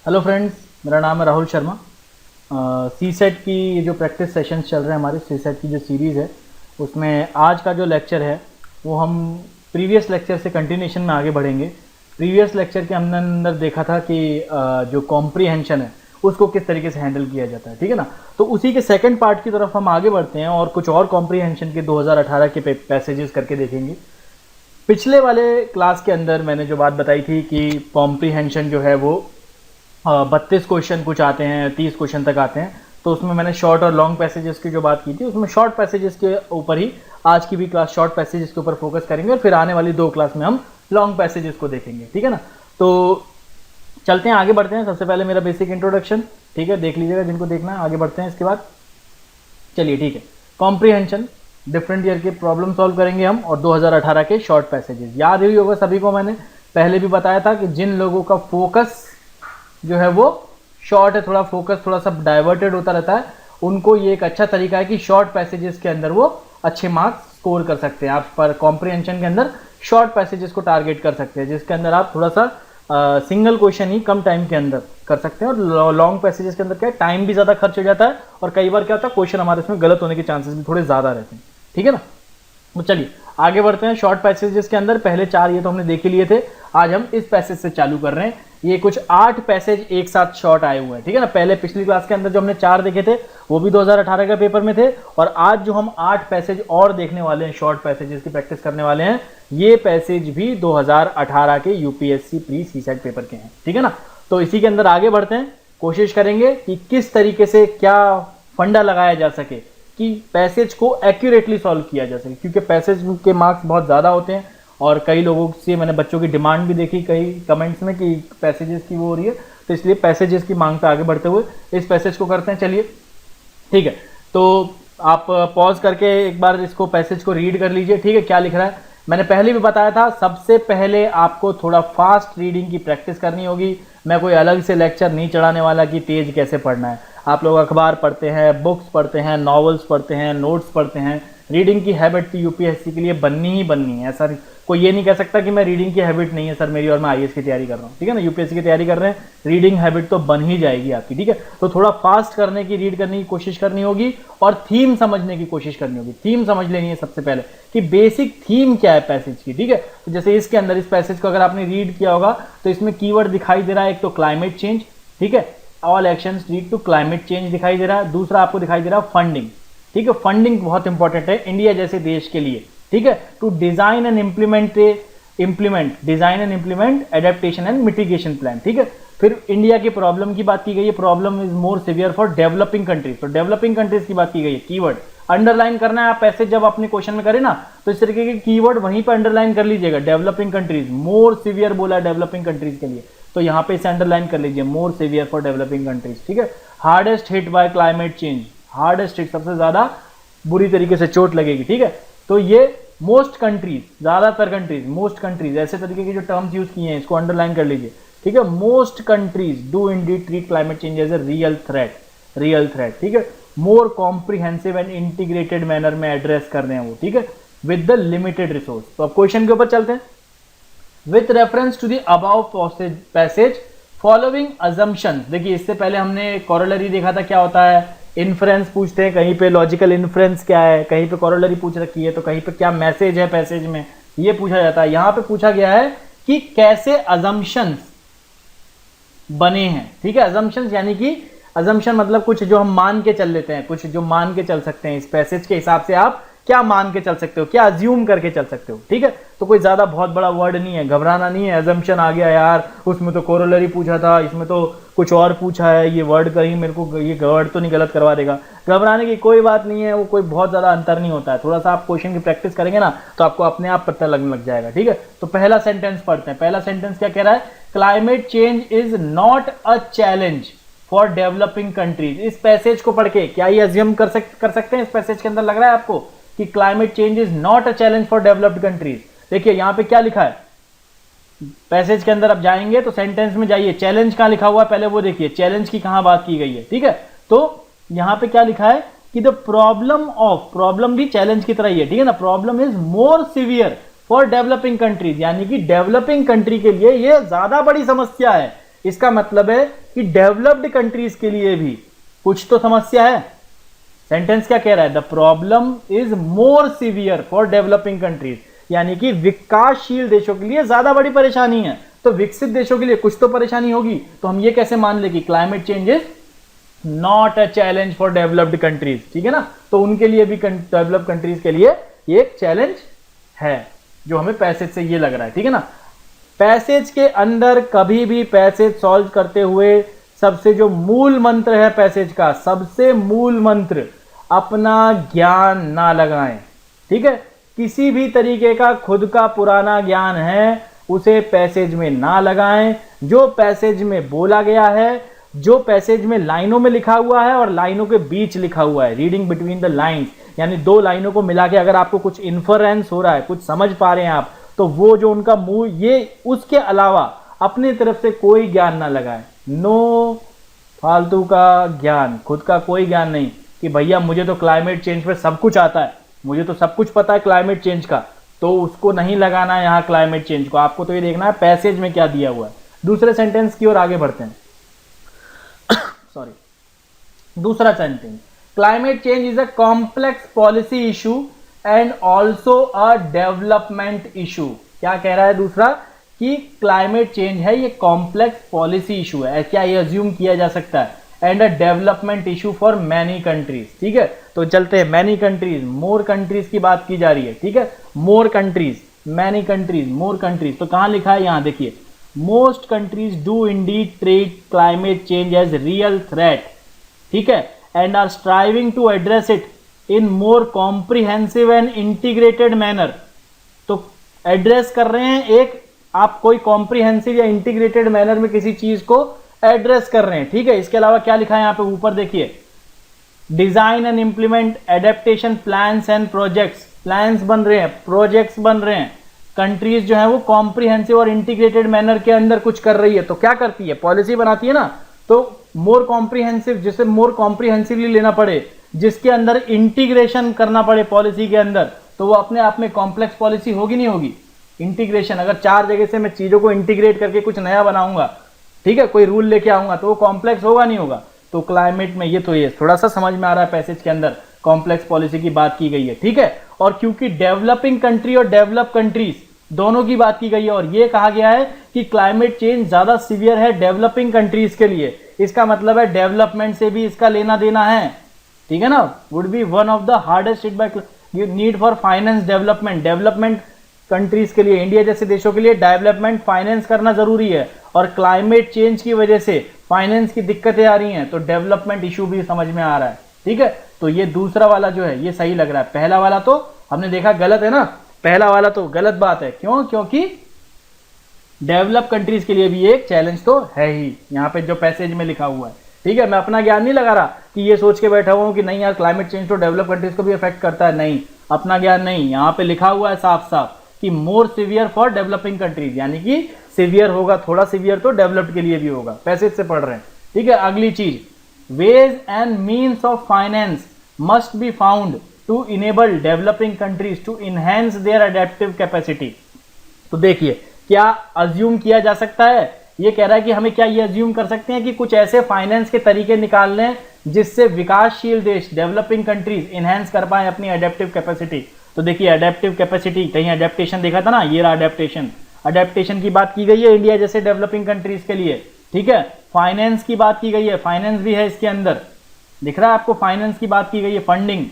Hello friends, मेरा नाम है राहुल शर्मा। सी सेट की जो प्रैक्टिस सेशंस चल रहे हैं, हमारे सी सेट की जो सीरीज़ है, उसमें आज का जो लेक्चर है वो हम प्रीवियस लेक्चर से कंटिन्यूशन में आगे बढ़ेंगे। प्रीवियस लेक्चर के हमने अंदर देखा था कि जो कॉम्प्रीहेंशन है उसको किस तरीके से हैंडल किया जाता है, ठीक है ना। तो उसी के सेकंड पार्ट की तरफ हम आगे बढ़ते हैं और कुछ और कॉम्प्रीहेंशन के 2018 के पैसेजेस करके देखेंगे। पिछले वाले क्लास के अंदर मैंने जो बात बताई थी कि कॉम्प्रीहेंशन जो है वो 32 क्वेश्चन कुछ आते हैं, 30 क्वेश्चन तक आते हैं। तो उसमें मैंने शॉर्ट और लॉन्ग पैसेजेस की जो बात की थी, उसमें शॉर्ट पैसेजेस के ऊपर ही आज की भी क्लास शॉर्ट पैसेजेस के ऊपर फोकस करेंगे और फिर आने वाली 2 क्लास में हम लॉन्ग पैसेजेस को देखेंगे, ठीक है ना। तो चलते हैं, आगे बढ़ते हैं। सबसे पहले मेरा बेसिक इंट्रोडक्शन, ठीक है, देख लीजिएगा जिनको देखना है। आगे बढ़ते हैं इसके बाद, चलिए ठीक है। कॉम्प्रीहेंशन, डिफरेंट ईयर के प्रॉब्लम सॉल्व करेंगे हम, और 2018 के शॉर्ट पैसेजेस। याद ही होगा सभी को, मैंने पहले भी बताया था कि जिन लोगों का फोकस जो है वो शॉर्ट है, थोड़ा फोकस थोड़ा सा डाइवर्टेड होता रहता है, उनको ये एक अच्छा तरीका है कि शॉर्ट पैसेजेस के अंदर वो अच्छे मार्क्स स्कोर कर सकते हैं। आप पर कॉम्प्रीहेंशन के अंदर शॉर्ट पैसेजेस को टारगेट कर सकते हैं, जिसके अंदर आप थोड़ा सा सिंगल क्वेश्चन ही कम टाइम के अंदर कर सकते हैं। और लॉन्ग पैसेजेस के अंदर क्या है, टाइम भी ज़्यादा खर्च हो जाता है और कई बार क्या होता है, क्वेश्चन हमारे इसमें गलत होने के चांसेस भी थोड़े ज़्यादा रहते हैं, ठीक है ना। तो चलिए आगे बढ़ते हैं। शॉर्ट पैसेजेस के अंदर पहले 4 ये तो हमने देख ही लिए थे। आज हम इस पैसेज से चालू कर रहे हैं। ये कुछ 8 पैसेज एक साथ शॉर्ट आए हुए हैं, ठीक है ना। पहले पिछली क्लास के अंदर जो हमने 4 देखे थे वो भी 2018 का पेपर में थे, और आज जो हम 8 पैसेज और देखने वाले हैं, शॉर्ट पैसेजेस की प्रैक्टिस करने वाले हैं, ये पैसेज भी 2018 के यूपीएससी प्री सीसेट पेपर के हैं, ठीक है ना। तो इसी के अंदर आगे बढ़ते हैं, कोशिश करेंगे कि किस तरीके से क्या फंडा लगाया जा सके कि पैसेज को एक्यूरेटली सॉल्व किया जा सके, क्योंकि पैसेज के मार्क्स बहुत ज़्यादा होते हैं और कई लोगों से मैंने बच्चों की डिमांड भी देखी कई कमेंट्स में कि पैसेजेस की वो हो रही है, तो इसलिए पैसेजेस की मांग पे आगे बढ़ते हुए इस पैसेज को करते हैं। चलिए ठीक है, तो आप पॉज करके एक बार इसको पैसेज को रीड कर लीजिए, ठीक है, क्या लिख रहा है। मैंने पहले भी बताया था, सबसे पहले आपको थोड़ा फास्ट रीडिंग की प्रैक्टिस करनी होगी। मैं कोई अलग से लेक्चर नहीं चढ़ाने वाला कि तेज कैसे पढ़ना है। आप लोग अखबार पढ़ते हैं, बुक्स पढ़ते हैं, नॉवेल्स पढ़ते हैं, नोट्स पढ़ते हैं। रीडिंग की हैबिट तो यूपीएससी के लिए बननी ही बननी है। ऐसा कोई ये नहीं कह सकता कि मैं रीडिंग की हैबिट नहीं है सर मेरी और मैं आईएएस की तैयारी कर रहा हूँ, ठीक है ना। यूपीएससी की तैयारी कर रहे हैं, रीडिंग हैबिट तो बन ही जाएगी आपकी, ठीक है। तो थोड़ा फास्ट करने की, रीड करने की कोशिश करनी होगी और थीम समझने की कोशिश करनी होगी। थीम समझ लेनी है सबसे पहले कि बेसिक थीम क्या है पैसेज की, ठीक है। तो जैसे इसके अंदर इस पैसेज को अगर आपने रीड किया होगा तो इसमें कीवर्ड दिखाई दे रहा है, एक तो क्लाइमेट चेंज, ठीक है, all actions lead to climate change दिखाई दे रहा है। दूसरा आपको दिखाई दे रहा है फंडिंग, ठीक है। फंडिंग बहुत इंपॉर्टेंट है इंडिया जैसे देश के लिए, ठीक है। To design and design and implement adaptation and mitigation plan, ठीक है। फिर इंडिया की प्रॉब्लम की बात की गई है, problem is more severe for developing countries, तो डेवलपिंग कंट्रीज की बात की गई है। कीवर्ड अंडरलाइन करना है आप पैसेज जब अपने क्वेश्चन में करें ना, तो इस तरीके के कीवर्ड वहीं पर अंडरलाइन कर लीजिएगा। डेवलपिंग कंट्रीज, मोर सिवियर बोला डेवलपिंग कंट्रीज के लिए, तो यहां पे इसे अंडरलाइन कर लीजिए, मोर सिवियर फॉर डेवलपिंग कंट्रीज, ठीक है। Hardest hit by climate change, hardest hit, सबसे ज्यादा बुरी तरीके से चोट लगेगी, ठीक है। तो ये मोस्ट कंट्रीज, ज्यादातर कंट्रीज, मोस्ट कंट्रीज, ऐसे तरीके के जो टर्म्स यूज किए हैं इसको अंडरलाइन कर लीजिए, ठीक है। Most countries do indeed treat climate change as a real threat, real threat, ठीक है। More comprehensive and integrated manner में एड्रेस कर रहे हैं वो, ठीक है, विद द लिमिटेड रिसोर्स। तो अब क्वेश्चन के ऊपर चलते हैं। With reference to the above passage following assumption, देखिए इससे पहले हमने कॉरोलरी देखा था, क्या होता है, इन्फ्रेंस पूछते हैं, कहीं पे लॉजिकल इन्फ्रेंस क्या है, कहीं पे कॉरोलरी पूछ रखी है, तो कहीं पे क्या मैसेज है पैसेज में, ये पूछा जाता है। यहां पे पूछा गया है कि कैसे अजम्पशंस बने हैं, ठीक है। अजम्पशंस यानी कि अजम्पशन मतलब कुछ जो हम मान के चल लेते हैं, कुछ जो मान के चल सकते हैं, इस पैसेज के हिसाब से आप क्या मान के चल सकते हो, क्या अज्यूम करके चल सकते हो, ठीक है। तो कोई ज्यादा बहुत बड़ा वर्ड नहीं है, घबराना नहीं है। अजम्पशन आ गया यार, उसमें तो कोरोलरी पूछा था, इसमें तो कुछ और पूछा है, ये वर्ड कहीं मेरे को ये वर्ड तो नहीं गलत करवा देगा, घबराने की कोई बात नहीं है। वो कोई बहुत ज्यादा अंतर नहीं होता है, थोड़ा सा आप क्वेश्चन की प्रैक्टिस करेंगे ना तो आपको अपने आप पता लगने लग जाएगा, ठीक है। तो पहला सेंटेंस पढ़ते हैं। पहला सेंटेंस क्या कह रहा है, climate change is not a challenge for developing countries. इस पैसेज को पढ़ के क्या ये अज्यूम कर सकते हैं, इस पैसेज के अंदर लग रहा है आपको कि climate change is not a challenge for developed countries. देखिए यहां पे क्या लिखा है, पैसेज के अंदर आप जाएंगे तो सेंटेंस में जाइए, चैलेंज कहां लिखा हुआ है पहले वो देखिए, चैलेंज की कहां बात की गई है, ठीक है। तो यहां पे क्या लिखा है कि द प्रॉब्लम भी चैलेंज की तरह ही है, ठीक है ना। Problem is more severe for developing countries, यानी कि डेवलपिंग कंट्री के लिए ये ज्यादा बड़ी समस्या है। इसका मतलब है कि कि डेवलप्ड कंट्रीज के लिए भी कुछ तो समस्या है। सेंटेंस क्या कह रहा है? The problem is more severe for developing countries, यानी कि विकासशील देशों के लिए ज्यादा बड़ी परेशानी है, तो विकसित देशों के लिए कुछ तो परेशानी होगी। तो हम ये कैसे मान ले कि climate change is not a challenge for developed countries, ठीक है ना। तो उनके लिए भी, डेवलप्ड कंट्रीज के लिए ये एक चैलेंज है, जो हमें पैसेज से ये लग रहा है, ठीक है ना। पैसेज के अंदर कभी भी पैसेज सॉल्व करते हुए सबसे जो मूल मंत्र है पैसेज का, सबसे मूल मंत्र, अपना ज्ञान ना लगाएं, ठीक है। किसी भी तरीके का खुद का पुराना ज्ञान है उसे पैसेज में ना लगाएं। जो पैसेज में बोला गया है, जो पैसेज में लाइनों में लिखा हुआ है और लाइनों के बीच लिखा हुआ है, रीडिंग बिटवीन द लाइंस, यानी दो लाइनों को मिला के अगर आपको कुछ इन्फरेंस हो रहा है, कुछ समझ पा रहे हैं आप, तो वो जो उनका मूल, ये उसके अलावा अपनी तरफ से कोई ज्ञान ना लगाए। नो फालतू का ज्ञान, खुद का कोई ज्ञान नहीं कि भैया मुझे तो क्लाइमेट चेंज पे सब कुछ आता है, मुझे तो सब कुछ पता है क्लाइमेट चेंज का, तो उसको नहीं लगाना है यहाँ क्लाइमेट चेंज को। आपको तो ये देखना है पैसेज में क्या दिया हुआ है। दूसरे सेंटेंस की ओर आगे बढ़ते हैं। सॉरी, दूसरा sentence, climate change is a complex policy issue and also a development issue. क्या कह रहा है दूसरा? कि क्लाइमेट चेंज है ये कॉम्प्लेक्स पॉलिसी इशू है, क्या ये अज्यूम किया जा सकता है, and a development issue for many countries, ठीक है। तो चलते हैं, मैनी कंट्रीज, मोर कंट्रीज की बात की जा रही है, ठीक है। More countries, many countries, more countries, तो कहां लिखा है? यहां देखिए, most countries do indeed treat climate change as real threat, ठीक है, and are striving to address it in more comprehensive and integrated manner. तो एड्रेस कर रहे हैं, एक आप कोई कॉम्प्रिहेंसिव या इंटीग्रेटेड मैनर में किसी चीज को एड्रेस कर रहे हैं, ठीक है। इसके अलावा क्या लिखा है यहां पे ऊपर देखिए, design and implement adaptation plans and projects, plans बन रहे हैं, प्रोजेक्ट्स बन रहे हैं। कंट्रीज जो है वो कॉम्प्रिहेंसिव और इंटीग्रेटेड मैनर के अंदर कुछ कर रही है, तो क्या करती है? पॉलिसी बनाती है ना, तो मोर कॉम्प्रिहेंसिव, जिसे मोर कॉम्प्रिहेंसिवली लेना पड़े, जिसके अंदर इंटीग्रेशन करना पड़े पॉलिसी के अंदर, तो वो अपने आप में कॉम्प्लेक्स पॉलिसी होगी नहीं होगी? इंटीग्रेशन, अगर चार जगह से मैं चीजों को इंटीग्रेट करके कुछ नया बनाऊंगा, ठीक है, कोई रूल लेके आऊंगा, तो वो कॉम्प्लेक्स होगा नहीं होगा? तो क्लाइमेट में ये, तो ये थोड़ा सा समझ में आ रहा है, पैसेज के अंदर कॉम्प्लेक्स पॉलिसी की बात की गई है, ठीक है। और क्योंकि डेवलपिंग कंट्री और डेवलप कंट्रीज दोनों की बात की गई है, और ये कहा गया है कि क्लाइमेट चेंज ज्यादा सीवियर है डेवलपिंग कंट्रीज के लिए, इसका मतलब है डेवलपमेंट से भी इसका लेना देना है, ठीक है ना। Would be one of the hardest hit by need for finance development, development countries के लिए, इंडिया जैसे देशों के लिए डेवलपमेंट फाइनेंस करना जरूरी है, और क्लाइमेट चेंज की वजह से फाइनेंस की दिक्कतें आ रही हैं, तो डेवलपमेंट इशू भी समझ में आ रहा है, ठीक है। तो ये दूसरा वाला जो है ये सही लग रहा है, पहला वाला तो हमने देखा गलत है ना, पहला वाला तो गलत बात है। क्यों? क्योंकि डेवलप कंट्रीज के लिए भी एक चैलेंज तो है ही, यहाँ पे जो पैसेज में लिखा हुआ है, ठीक है। मैं अपना ज्ञान नहीं लगा रहा कि ये सोच के बैठा हुआ हूं कि नहीं यार क्लाइमेट चेंज तो डेवलप कंट्रीज को भी अफेक्ट करता है, नहीं, अपना ज्ञान नहीं, यहाँ पे लिखा हुआ है साफ साफ कि मोर सीवियर फॉर डेवलपिंग कंट्रीज, यानी कि सीवियर होगा, थोड़ा सीवियर तो डेवलप्ड के लिए भी होगा, पैसेज से पढ़ रहे हैं, ठीक है। अगली चीज, ways and means of finance must be found to enable developing countries to enhance their adaptive capacity. तो देखिए, क्या अज्यूम किया जा सकता है? ये कह रहा है कि हमें क्या ये अज्यूम कर सकते हैं कि कुछ ऐसे फाइनेंस के तरीके निकाल लें जिससे विकासशील देश, डेवलपिंग कंट्रीज इनहेंस कर पाए अपनी अडेप्टिव कैपेसिटी। तो देखिए, अडेप्टिव कैपेसिटी, कहीं अडेप्टेशन देखा था ना, ये रहा अडेप्टेशन, अडेप्टेशन की बात की गई है इंडिया जैसे डेवलपिंग कंट्रीज के लिए, ठीक है। फाइनेंस की बात की गई है, फाइनेंस भी है इसके अंदर, दिख रहा है आपको, फाइनेंस की बात की गई है, फंडिंग,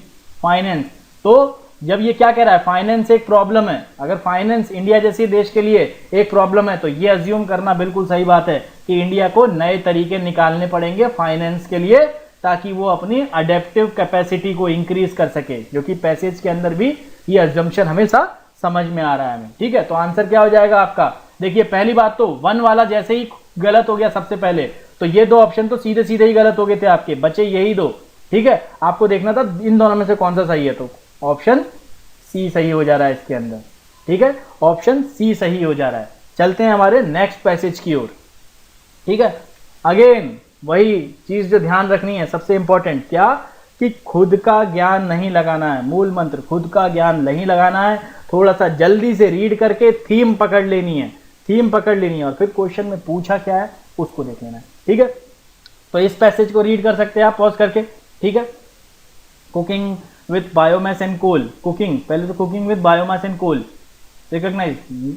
फाइनेंस। तो जब ये क्या कह रहा है, फाइनेंस एक प्रॉब्लम है, अगर फाइनेंस इंडिया जैसे देश के लिए एक प्रॉब्लम है, तो ये अज्यूम करना बिल्कुल सही बात है कि इंडिया को नए तरीके निकालने पड़ेंगे फाइनेंस के लिए, ताकि वो अपनी अडेप्टिव कैपेसिटी को इंक्रीज कर सके, जो कि पैसेज के अंदर भी ये अजम्पशन हमेशा समझ में आ रहा है हमें, ठीक है। तो आंसर क्या हो जाएगा आपका? देखिए, पहली बात तो वन वाला जैसे ही गलत हो गया सबसे पहले, तो ये दो ऑप्शन तो सीधे सीधे ही गलत हो गए थे आपके, बचे यही दो, ठीक है। आपको देखना था इन दोनों में से कौन सा सही है, तो ऑप्शन सी सही हो जा रहा है इसके अंदर, ठीक है, ऑप्शन सी सही हो जा रहा है। चलते हैं हमारे नेक्स्ट पैसेज की ओर, ठीक है। अगेन वही चीज जो ध्यान रखनी है, सबसे इंपॉर्टेंट क्या, कि खुद का ज्ञान नहीं लगाना है, मूल मंत्र, खुद का ज्ञान नहीं लगाना है, थोड़ा सा जल्दी से रीड करके थीम पकड़ लेनी है, थीम पकड़ लेनी है, और फिर क्वेश्चन में पूछा क्या है उसको देख लेना है, ठीक है। तो इस पैसेज को रीड कर सकते हैं आप पॉज करके, ठीक है। Cooking with biomass and coal, cooking, पहले तो cooking with biomass and coal, recognize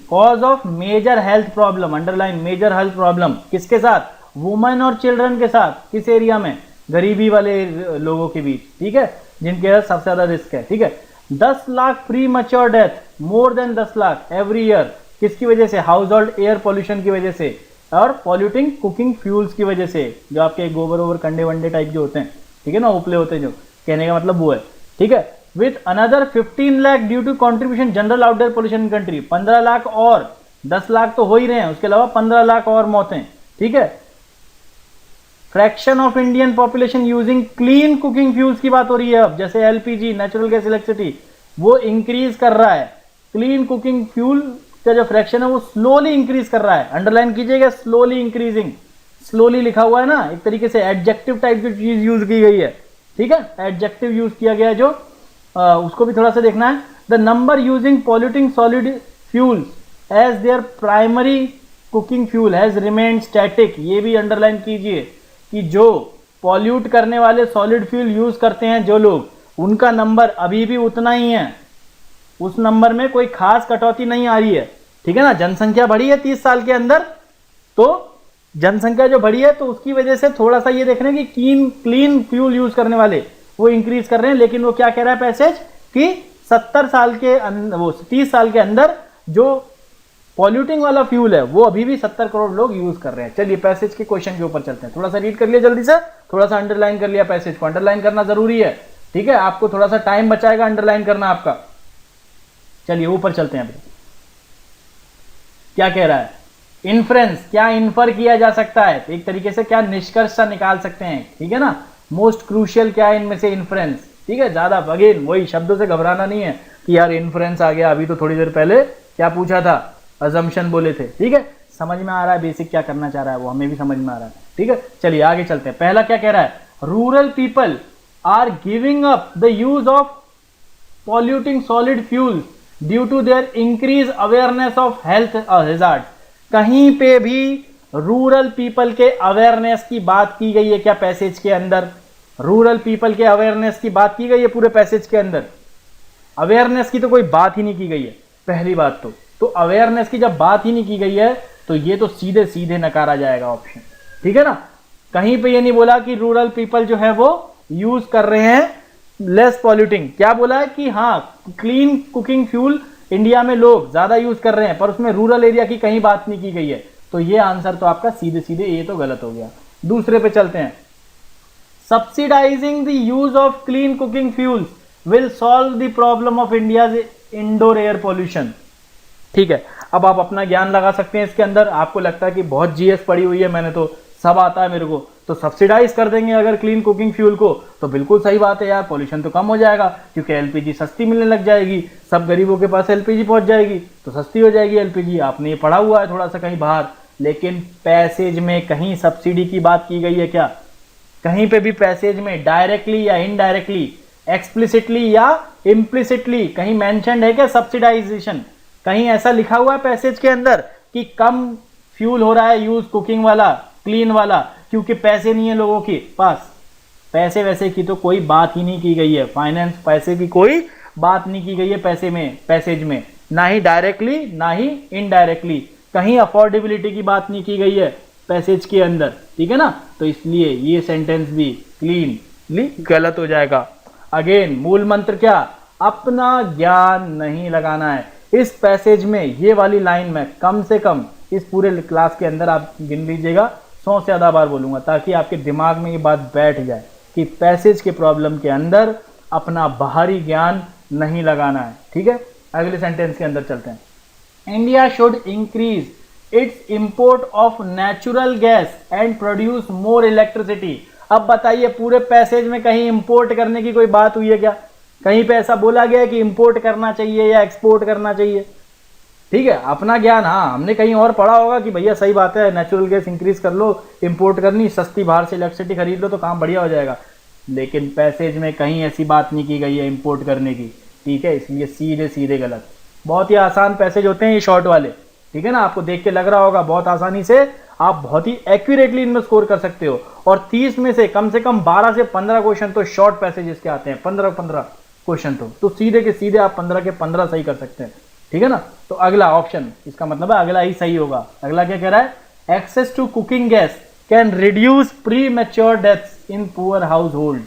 cause of major health problem, underline major health problem, किसके साथ, वुमेन और चिल्ड्रन के साथ, किस एरिया में, गरीबी वाले लोगों के बीच, ठीक है, जिनके सबसे ज्यादा रिस्क है, ठीक है। 10 lakh pre mature death, more than 10 lakh every year, किसकी वजह से, हाउस होल्ड एयर पॉल्यूशन की वजह से और पॉल्यूटिंग कुकिंग फ्यूल्स की वजह से, जो आपके गोबर ओवर कंडे वंडे टाइप जो होते हैं, ठीक है ना, उपले होते हैं, जो कहने का मतलब वो है, ठीक है। With another 15 lakh due to contribution general outdoor pollution in country, 15 lakh और 10 लाख तो हो ही रहे हैं, उसके अलावा 15 लाख और मौतें, ठीक है। Fraction of Indian population using clean cooking fuels की बात हो रही है अब, जैसे एलपीजी, नेचुरल गैस, इलेक्ट्रिसिटी, वो इंक्रीज कर रहा है। क्लीन कुकिंग फ्यूल का जो फ्रैक्शन है वो स्लोली इंक्रीज कर रहा है, अंडरलाइन कीजिएगा, स्लोली इंक्रीजिंग, स्लोली लिखा हुआ है ना, एक तरीके से एडजेक्टिव टाइप की चीज यूज की गई है, ठीक है, एडजेक्टिव यूज किया गया है जो उसको भी थोड़ा सा देखना है। The number using polluting solid fuels as their primary cooking fuel has remained static, ये भी अंडरलाइन कीजिए कि जो पॉल्यूट करने वाले सॉलिड फ्यूल यूज करते हैं जो लोग, उनका नंबर अभी भी उतना ही है, उस नंबर में कोई खास कटौती नहीं आ रही है, ठीक है ना। जनसंख्या बढ़ी है 30 साल के अंदर, तो जनसंख्या जो बढ़ी है तो उसकी वजह से थोड़ा सा ये देख रहे हैं कि क्लीन फ्यूल यूज करने वाले वो इंक्रीज कर रहे हैं, लेकिन वो क्या कह रहा है पैसेज कि 70 साल के अंदर, वो 30 साल के अंदर जो पॉल्यूटिंग वाला फ्यूल है वो अभी भी 70 करोड़ लोग यूज कर रहे हैं। चलिए पैसेज के क्वेश्चन के ऊपर चलते हैं, थोड़ा सा रीड कर लिया जल्दी से, थोड़ा सा अंडरलाइन कर लिया, पैसेज को अंडरलाइन करना जरूरी है, ठीक है, आपको थोड़ा सा टाइम बचाएगा अंडरलाइन करना आपका। चलिए ऊपर चलते हैं, अभी क्या कह रहा है, इन्फ्रेंस, क्या इन्फर किया जा सकता है, एक तरीके से क्या निष्कर्ष निकाल सकते हैं, ठीक है ना। मोस्ट क्रूशियल क्या है इनमें से, इन्फ्रेंस, ठीक है, ज्यादा अगेन वही शब्दों से घबराना नहीं है कि यार इन्फ्रेंस आ गया, अभी तो थोड़ी देर पहले क्या पूछा था, अजम्पशन बोले थे, ठीक है, समझ में आ रहा है बेसिक क्या करना चाह रहा है, वो हमें भी समझ में आ रहा है, ठीक है। चलिए आगे चलते हैं, पहला क्या कह रहा है, rural people are giving up the use of polluting solid fuels due to their increase awareness of health hazard, कहीं पे भी रूरल पीपल के अवेयरनेस की बात की गई है क्या पैसेज के अंदर, रूरल पीपल के अवेयरनेस की बात की गई है पूरे पैसेज के अंदर, अवेयरनेस की तो कोई बात ही नहीं की गई है, पहली बात तो अवेयरनेस की जब बात ही नहीं की गई है तो ये तो सीधे सीधे नकारा जाएगा ऑप्शन, ठीक है ना। कहीं पे ये नहीं बोला कि रूरल पीपल जो है वो यूज कर रहे हैं लेस पॉल्यूटिंग, क्या बोला है कि हाँ क्लीन कुकिंग फ्यूल इंडिया में लोग ज्यादा यूज कर रहे हैं, पर उसमें रूरल एरिया की कहीं बात नहीं की गई है, तो ये आंसर तो आपका सीधे सीधे ये तो गलत हो गया। दूसरे पे चलते हैं, subsidising the use of clean cooking fuels will solve the problem of India's indoor air pollution, ठीक है। अब आप अपना ज्ञान लगा सकते हैं इसके अंदर, आपको लगता है कि बहुत जीएस पढ़ी हुई है मैंने, तो सब आता है मेरे को, तो सब्सिडाइज कर देंगे अगर क्लीन कुकिंग फ्यूल को, तो बिल्कुल सही बात है यार, पॉल्यूशन तो कम हो जाएगा, क्योंकि एलपीजी सस्ती मिलने लग जाएगी, सब गरीबों के पास एलपीजी पहुंच जाएगी तो सस्ती हो जाएगी एलपीजी। आपने ये पढ़ा हुआ है थोड़ा सा कहीं बाहर, लेकिन पैसेज में कहीं सब्सिडी की बात की गई है क्या, कहीं पे भी पैसेज में डायरेक्टली या इनडायरेक्टली, एक्सप्लिसिटली या इम्प्लिसिटली कहीं मेंशन्ड है क्या सब्सिडाइजेशन, कहीं ऐसा लिखा हुआ है पैसेज के अंदर कि कम फ्यूल हो रहा है यूज कुकिंग वाला, क्लीन वाला, क्योंकि पैसे नहीं है लोगों के पास, पैसे वैसे की तो कोई बात ही नहीं की गई है, फाइनेंस पैसे की कोई बात नहीं की गई है पैसे में, पैसेज में, ना ही डायरेक्टली ना ही इनडायरेक्टली, कहीं अफोर्डेबिलिटी की बात नहीं की गई है पैसेज के अंदर, ठीक है ना, तो इसलिए ये सेंटेंस भी क्लीनली गलत हो जाएगा। अगेन मूल मंत्र क्या, अपना ज्ञान नहीं लगाना है। इस पैसेज में ये वाली लाइन में कम से कम इस पूरे क्लास के अंदर आप गिन लीजिएगा, 100 से ज्यादा बार बोलूंगा, ताकि आपके दिमाग में ये बात बैठ जाए कि पैसेज के प्रॉब्लम के अंदर अपना बाहरी ज्ञान नहीं लगाना है, ठीक है। अगले सेंटेंस के अंदर चलते हैं, India should increase its import of natural gas and produce more electricity. अब बताइए पूरे पैसेज में कहीं इंपोर्ट करने की कोई बात हुई है क्या, कहीं पे ऐसा बोला गया है कि इंपोर्ट करना चाहिए या एक्सपोर्ट करना चाहिए, ठीक है। अपना ज्ञान, हाँ हमने कहीं और पढ़ा होगा कि भैया सही बात है नेचुरल गैस इंक्रीज कर लो, इंपोर्ट करनी सस्ती, बाहर से इलेक्ट्रिसिटी खरीद लो तो काम बढ़िया हो जाएगा, लेकिन पैसेज में कहीं ऐसी बात नहीं की गई है इंपोर्ट करने की, ठीक है, इसलिए सीधे सीधे गलत। बहुत ही आसान पैसेज होते हैं ये शॉर्ट वाले, ठीक है ना, आपको देख के लग रहा होगा बहुत आसानी से आप बहुत ही एक्यूरेटली इनमें स्कोर कर सकते हो। और 30 में से कम 12 से 15 क्वेश्चन तो शॉर्ट पैसेजेस के आते हैं, 15 क्वेश्चन तो सीधे के सीधे आप 15 के 15 सही कर सकते हैं, ठीक है ना। तो अगला ऑप्शन, इसका मतलब है अगला ही सही होगा। अगला क्या कह रहा है, access to cooking gas can reduce premature deaths in poor household,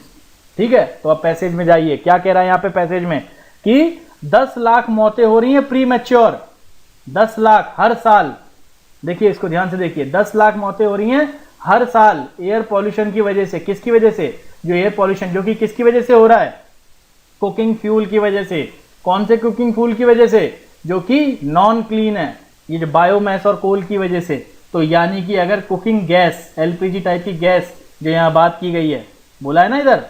ठीक है। तो अब पैसेज में जाइए, क्या कह रहा है यहाँ पे पैसेज में कि 10 लाख मौतें हो रही हैं प्री मैच्योर, 10 लाख हर साल। देखिए इसको ध्यान से देखिए, 10 लाख मौतें हो रही हैं हर साल एयर पॉल्यूशन की वजह से। किसकी वजह से, जो एयर पॉल्यूशन जो कि किसकी वजह से हो रहा है, कुकिंग फ्यूल की वजह से। कौन से कुकिंग फ्यूल की वजह से, जो कि नॉन क्लीन है, ये जो बायोमैस और कोल की वजह से। तो यानी कि अगर कुकिंग गैस, एलपीजी टाइप की गैस जो यहां बात की गई है, बोला है ना इधर,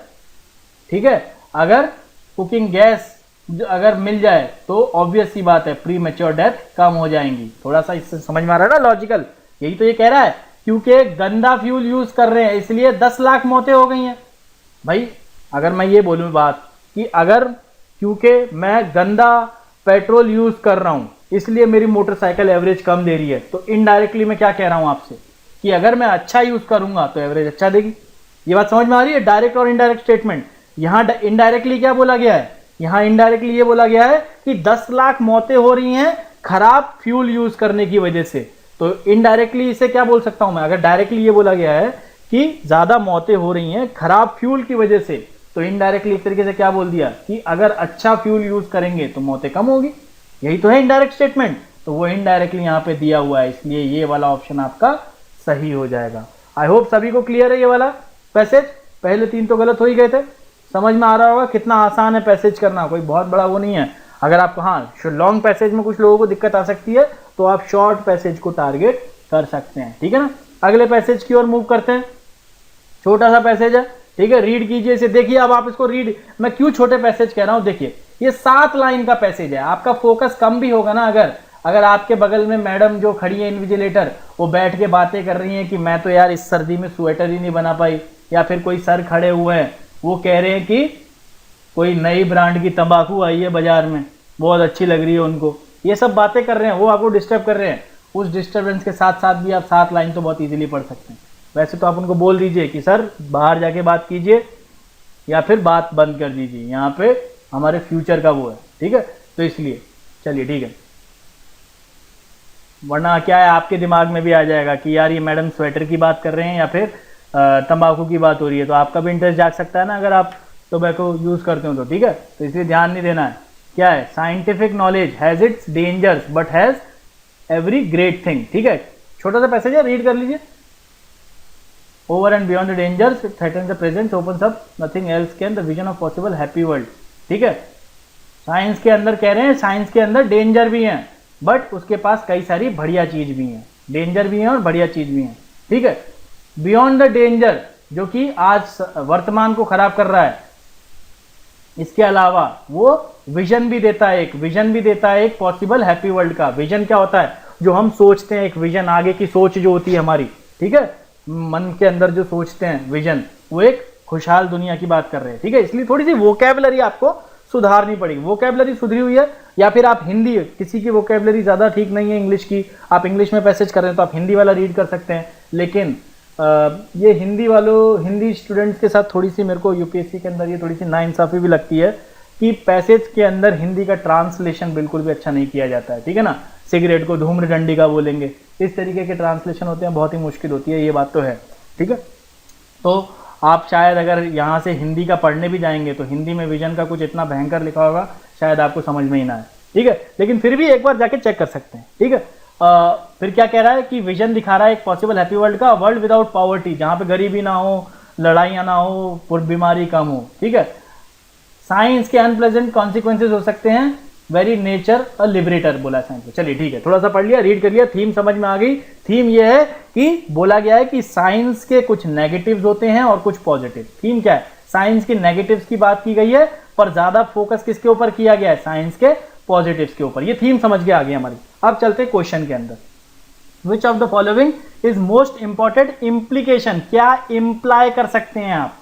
ठीक है, अगर कुकिंग गैस अगर मिल जाए तो ऑब्वियस सी बात है प्री मैच्योर डेथ कम हो जाएंगी। थोड़ा सा इससे समझ में आ रहा है ना लॉजिकल, यही तो ये कह रहा है, क्योंकि गंदा फ्यूल यूज कर रहे हैं इसलिए 10 लाख मौतें हो गई हैं। भाई अगर मैं ये बोलूं बात कि अगर क्योंकि मैं गंदा पेट्रोल यूज कर रहा हूं इसलिए मेरी मोटरसाइकिल एवरेज कम दे रही है, तो इनडायरेक्टली मैं क्या कह रहा हूं आपसे कि अगर मैं अच्छा यूज करूंगा तो एवरेज अच्छा देगी। ये बात समझ में आ रही है, डायरेक्ट और इनडायरेक्ट स्टेटमेंट। यहां इनडायरेक्टली क्या बोला गया है, यहां इनडायरेक्टली ये बोला गया है कि 10 लाख मौतें हो रही हैं खराब फ्यूल यूज करने की वजह से। तो इनडायरेक्टली इसे क्या बोल सकता हूं मैं, अगर डायरेक्टली ये बोला गया है कि ज्यादा मौतें हो रही हैं खराब फ्यूल की वजह से, तो इनडायरेक्टली एक तरीके से क्या बोल दिया कि अगर अच्छा फ्यूल यूज करेंगे तो मौतें कम होगी। यही तो है इनडायरेक्ट स्टेटमेंट, तो वो इनडायरेक्टली यहां पे दिया हुआ है, इसलिए ये वाला ऑप्शन आपका सही हो जाएगा। आई होप सभी को क्लियर है ये वाला पैसेज। पहले 3 तो गलत हो ही गए थे, समझ में आ रहा होगा कितना आसान है पैसेज करना, कोई बहुत बड़ा वो नहीं है। अगर आपको हाँ लॉन्ग पैसेज में कुछ लोगों को दिक्कत आ सकती है तो आप शॉर्ट पैसेज को टारगेट कर सकते हैं, ठीक है ना। अगले पैसेज की ओर मूव करते हैं, छोटा सा पैसेज है, ठीक है, रीड कीजिए इसे। देखिए अब आप इसको रीड, मैं क्यों छोटे पैसेज कह रहा हूं, देखिए ये 7 लाइन का पैसेज है, आपका फोकस कम भी होगा ना। अगर आपके बगल में मैडम जो खड़ी है इन्विजिलेटर, वो बैठ के बातें कर रही हैं कि मैं तो यार इस सर्दी में स्वेटर ही नहीं बना पाई, या फिर कोई सर खड़े हुए हैं वो कह रहे हैं कि कोई नई ब्रांड की तंबाकू आई है बाजार में, बहुत अच्छी लग रही है उनको, ये सब बातें कर रहे हैं, वो आपको डिस्टर्ब कर रहे हैं। उस डिस्टर्बेंस के साथ साथ भी आप 7 लाइन तो बहुत इजीली पढ़ सकते हैं। वैसे तो आप उनको बोल दीजिए कि सर बाहर जाके बात कीजिए या फिर बात बंद कर दीजिए, यहाँ पे हमारे फ्यूचर का वो है, ठीक है। तो इसलिए चलिए ठीक है, वरना क्या है आपके दिमाग में भी आ जाएगा कि यार ये मैडम स्वेटर की बात कर रहे हैं या फिर तंबाकू की बात हो रही है, तो आपका भी इंटरेस्ट जाग सकता है ना अगर आप टोबैको यूज करते हो तो, ठीक है। तो इसलिए ध्यान नहीं देना है। क्या है, scientific knowledge has its dangers but has every great thing, ठीक है। छोटा सा पैसेज है, रीड कर लीजिए। Over and beyond the dangers threaten the presence opens up nothing else can the vision of possible happy world, ठीक है। Science के अंदर कह रहे हैं, साइंस के अंदर डेंजर भी है बट उसके पास कई सारी बढ़िया चीज भी है, डेंजर भी है और बढ़िया चीज भी है, ठीक है। बियॉन्ड द डेंजर जो कि आज वर्तमान को खराब कर रहा है, इसके अलावा वो विजन भी देता है, एक विजन भी देता है एक पॉसिबल हैप्पी वर्ल्ड का। विजन क्या होता है, जो हम सोचते हैं, एक विजन आगे की सोच जो होती है हमारी, ठीक है, मन के अंदर जो सोचते हैं विजन, वो एक खुशहाल दुनिया की बात कर रहे हैं, ठीक है। इसलिए थोड़ी सी वोकैबुलरी आपको सुधारनी पड़ेगी। वोकैबुलरी सुधरी हुई है या फिर आप हिंदी, किसी की वोकैबुलरी ज्यादा ठीक नहीं है इंग्लिश की, आप इंग्लिश में पैसेज कर रहे हैं तो आप हिंदी वाला रीड कर सकते हैं। लेकिन ये हिंदी स्टूडेंट्स के साथ थोड़ी सी मेरे को यूपीएससी के अंदर ये थोड़ी सी नाइंसाफी भी लगती है कि पैसेज के अंदर हिंदी का ट्रांसलेशन बिल्कुल भी अच्छा नहीं किया जाता है, ठीक है ना। सिगरेट को धूम्र डंडी का बोलेंगे, इस तरीके के ट्रांसलेशन होते हैं, बहुत ही मुश्किल होती है, ये बात तो है, ठीक है। तो आप शायद अगर यहाँ से हिंदी का पढ़ने भी जाएंगे तो हिंदी में विजन का कुछ इतना भयंकर लिखा होगा शायद आपको समझ में ही ना आए, ठीक है। लेकिन फिर भी एक बार जाके चेक कर सकते हैं, ठीक है। फिर क्या कह रहा है कि विजन दिखा रहा है एक पॉसिबल हैप्पी वर्ल्ड का, वर्ल्ड विदाउट पॉवर्टी, जहां पे गरीबी ना हो, लड़ाइयां ना हो, बीमारी कम हो, ठीक है। साइंस के अनप्लेजेंट कॉन्सिक्वेंसेज हो सकते हैं, वेरी नेचर अ लिबरेटर बोला साइंस को। चलिए ठीक है, थोड़ा सा पढ़ लिया, रीड कर लिया, थीम समझ में आ गई। थीम ये है कि बोला गया है कि साइंस के कुछ नेगेटिव्स होते हैं और कुछ पॉजिटिव। थीम क्या है, साइंस की नेगेटिव्स की बात की गई है पर ज्यादा फोकस किसके ऊपर किया गया है, साइंस के पॉजिटिव्स के ऊपर। ये थीम समझ के आ गई हमारी। अब चलते क्वेश्चन के अंदर। Which of the following is most important implication, क्या इंप्लाई कर सकते हैं आप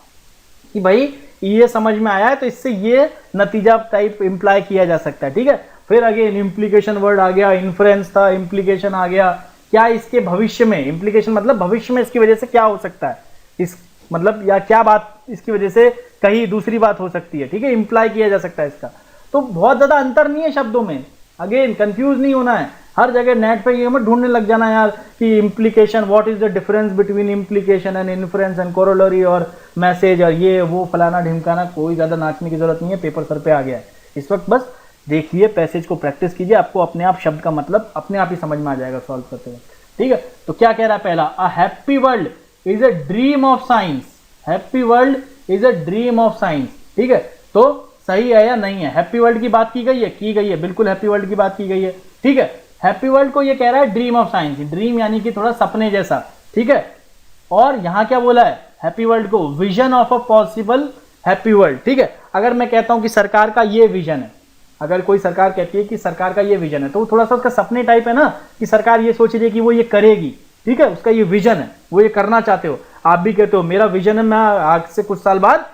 कि भाई ये समझ में आया है तो इससे ये नतीजा टाइप इंप्लाई किया जा सकता है, ठीक है। फिर अगेन इंप्लीकेशन वर्ड आ गया, इन्फ्रेंस था, इंप्लीकेशन आ गया, क्या इसके भविष्य में इम्प्लीकेशन, मतलब भविष्य में इसकी वजह से क्या हो सकता है, इस मतलब या क्या बात इसकी वजह से कहीं दूसरी बात हो सकती है, ठीक है, इंप्लाई किया जा सकता है इसका। तो बहुत ज्यादा अंतर नहीं है शब्दों में, अगेन कंफ्यूज नहीं होना है, हर जगह नेट पे ये मत ढूंढने लग जाना यार कि implication, what is the difference between implication and inference and corollary और मैसेज और ये वो फलाना ढिमकाना। कोई ज्यादा नाचने की जरूरत नहीं है, पेपर सर पे आ गया है इस वक्त, बस देखिए पैसेज को प्रैक्टिस कीजिए, आपको अपने आप शब्द का मतलब अपने आप ही समझ में आ जाएगा सॉल्व करते वक्त, ठीक है। तो क्या कह रहा है पहला, a happy world is a dream of science, happy world is a dream of science, ठीक है। तो सही है या नहीं है, हैप्पी वर्ल्ड की बात की गई है, बिल्कुल हैप्पी वर्ल्ड की बात की गई है, ठीक है। हैप्पी वर्ल्ड को ये कह रहा है ड्रीम ऑफ साइंस, ड्रीम यानी कि थोड़ा सपने जैसा, ठीक है। और यहां क्या बोला है हैप्पी वर्ल्ड को, vision of a possible happy world, ठीक है। अगर मैं कहता हूं कि सरकार का ये विजन है, अगर कोई सरकार कहती है कि सरकार का ये विजन है, तो थोड़ा सा उसका सपने टाइप है ना, कि सरकार ये सोच रही है कि वो ये करेगी, ठीक है, उसका ये विजन है, वो ये करना चाहते हो। आप भी कहते हो मेरा विजन है, मैं आज से कुछ साल बाद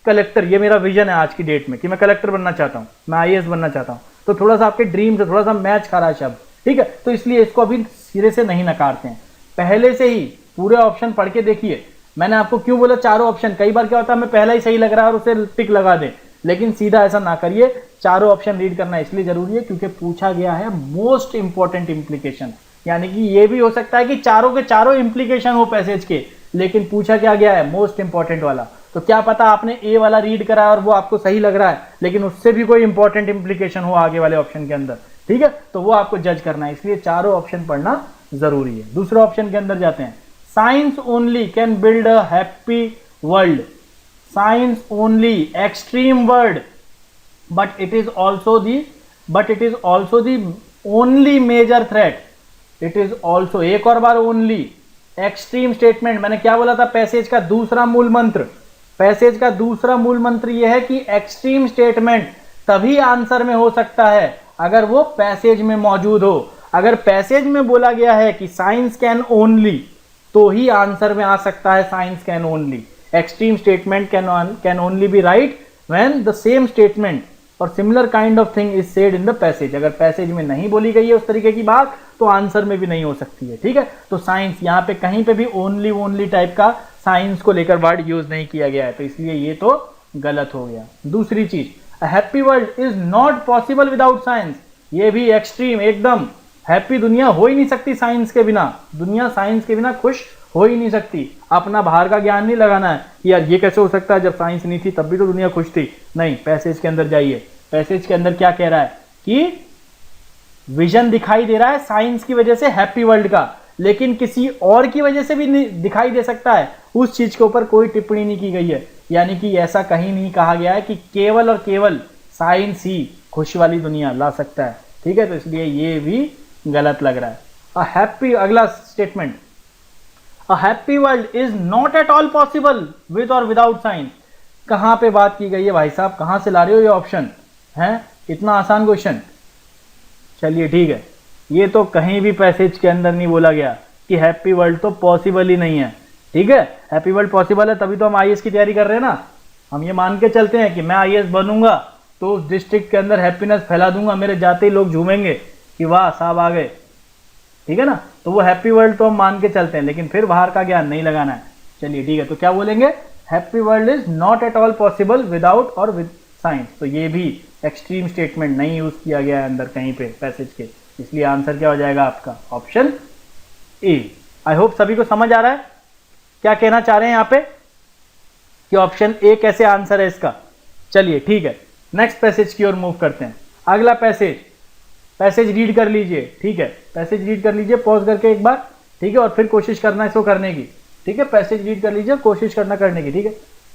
कलेक्टर, ये मेरा विजन है आज की डेट में कि मैं कलेक्टर बनना चाहता हूं, मैं आईएएस बनना चाहता हूं। तो थोड़ा सा आपके ड्रीम से थोड़ा सा मैच खा रहा है शब्द, ठीक है। तो इसलिए इसको अभी सिरे से नहीं नकारते हैं, पहले से ही पूरे ऑप्शन पढ़ के देखिए। मैंने आपको क्यों बोला चारों ऑप्शन, कई बार क्या होता है हमें पहला ही सही लग रहा है और उसे टिक लगा दें, लेकिन सीधा ऐसा ना करिए, चारों ऑप्शन रीड करना इसलिए जरूरी है क्योंकि पूछा गया है मोस्ट इंपॉर्टेंट इंप्लीकेशन, यानी कि ये भी हो सकता है कि चारों के चारों इंप्लीकेशन हो पैसेज के, लेकिन पूछा क्या गया है मोस्ट इंपॉर्टेंट वाला। तो क्या पता आपने ए वाला रीड करा और वो आपको सही लग रहा है, लेकिन उससे भी कोई इंपॉर्टेंट इंप्लीकेशन हो आगे वाले ऑप्शन के अंदर, ठीक है। तो वो आपको जज करना है, इसलिए चारों ऑप्शन पढ़ना जरूरी है। दूसरे ऑप्शन के अंदर जाते हैं, science only can build a happy world, science only extreme word, but it is also the only major threat, it is also, एक और बार only, एक्सट्रीम स्टेटमेंट, मैंने क्या बोला था, पैसेज का दूसरा मूल मंत्र, पैसेज का दूसरा मूल मंत्र यह है कि एक्सट्रीम स्टेटमेंट तभी आंसर में हो सकता है अगर वो पैसेज में मौजूद हो। अगर पैसेज में बोला गया है कि साइंस कैन ओनली, तो ही आंसर में आ सकता है science can only. Extreme statement can only be right when the same statement और similar kind of thing is said in the passage. अगर पैसेज में नहीं बोली गई है उस तरीके की बात, तो आंसर में भी नहीं हो सकती है, ठीक है। तो साइंस यहाँ पे कहीं पे भी ओनली टाइप का साइंस को लेकर वर्ड यूज नहीं किया गया है, तो इसलिए ये तो गलत हो गया। दूसरी चीज, a happy world is not possible without science, ये भी एक्सट्रीम, एकदम हैप्पी दुनिया हो ही नहीं सकती साइंस के बिना, दुनिया साइंस के बिना खुश हो ही नहीं सकती। अपना बाहर का ज्ञान नहीं लगाना है कि यार ये कैसे हो सकता है, जब साइंस नहीं थी तब भी तो दुनिया खुश थी, नहीं। पैसेज के अंदर जाइए, पैसेज के अंदर क्या कह रहा है कि विजन दिखाई दे रहा है साइंस की वजह से हैप्पी वर्ल्ड का, लेकिन किसी और की वजह से भी दिखाई दे सकता है, उस चीज के ऊपर कोई टिप्पणी नहीं की गई है। यानी कि ऐसा कहीं नहीं कहा गया है कि केवल और केवल साइंस ही खुशी वाली दुनिया ला सकता है, ठीक है। तो इसलिए ये भी गलत लग रहा है। अ हैप्पी, अगला statement, a happy world is not at all possible with और विदाउट साइंस। कहां पे बात की गई है भाई साहब, कहां से ला रहे हो ये ऑप्शन है, इतना आसान क्वेश्चन। चलिए ठीक है, ये तो कहीं भी पैसेज के अंदर नहीं बोला गया कि हैप्पी वर्ल्ड तो पॉसिबल ही नहीं है, ठीक है। हैप्पी वर्ल्ड पॉसिबल है तभी तो हम आईएएस की तैयारी कर रहे हैं ना, हम ये मान के चलते हैं कि मैं आईएएस बनूंगा तो उस डिस्ट्रिक्ट के अंदर हैप्पीनेस फैला दूंगा, मेरे जाते ही लोग झूमेंगे कि वाह साहब आ गए, ठीक है ना। तो वो हैप्पी वर्ल्ड तो हम मान के चलते हैं, लेकिन फिर बाहर का ज्ञान नहीं लगाना है। चलिए ठीक है, तो क्या बोलेंगे, happy world is not at all possible without और विद साइंस। तो ये भी एक्सट्रीम स्टेटमेंट नहीं यूज किया गया है अंदर कहीं पे पैसेज के, इसलिए आंसर क्या हो जाएगा आपका ऑप्शन ए। आई होप सभी को समझ आ रहा है क्या कहना चाह रहे हैं यहाँ पे कि ऑप्शन ए कैसे आंसर है इसका। चलिए ठीक है, नेक्स्ट पैसेज की ओर मूव करते हैं। अगला पैसेज, पैसेज रीड कर लीजिए, ठीक है, पैसेज रीड कर लीजिए पॉज करके एक बार, ठीक है, और फिर कोशिश करना इसको करने की, ठीक है। पैसेज रीड कर लीजिए, कोशिश करना करने की, ठीक है।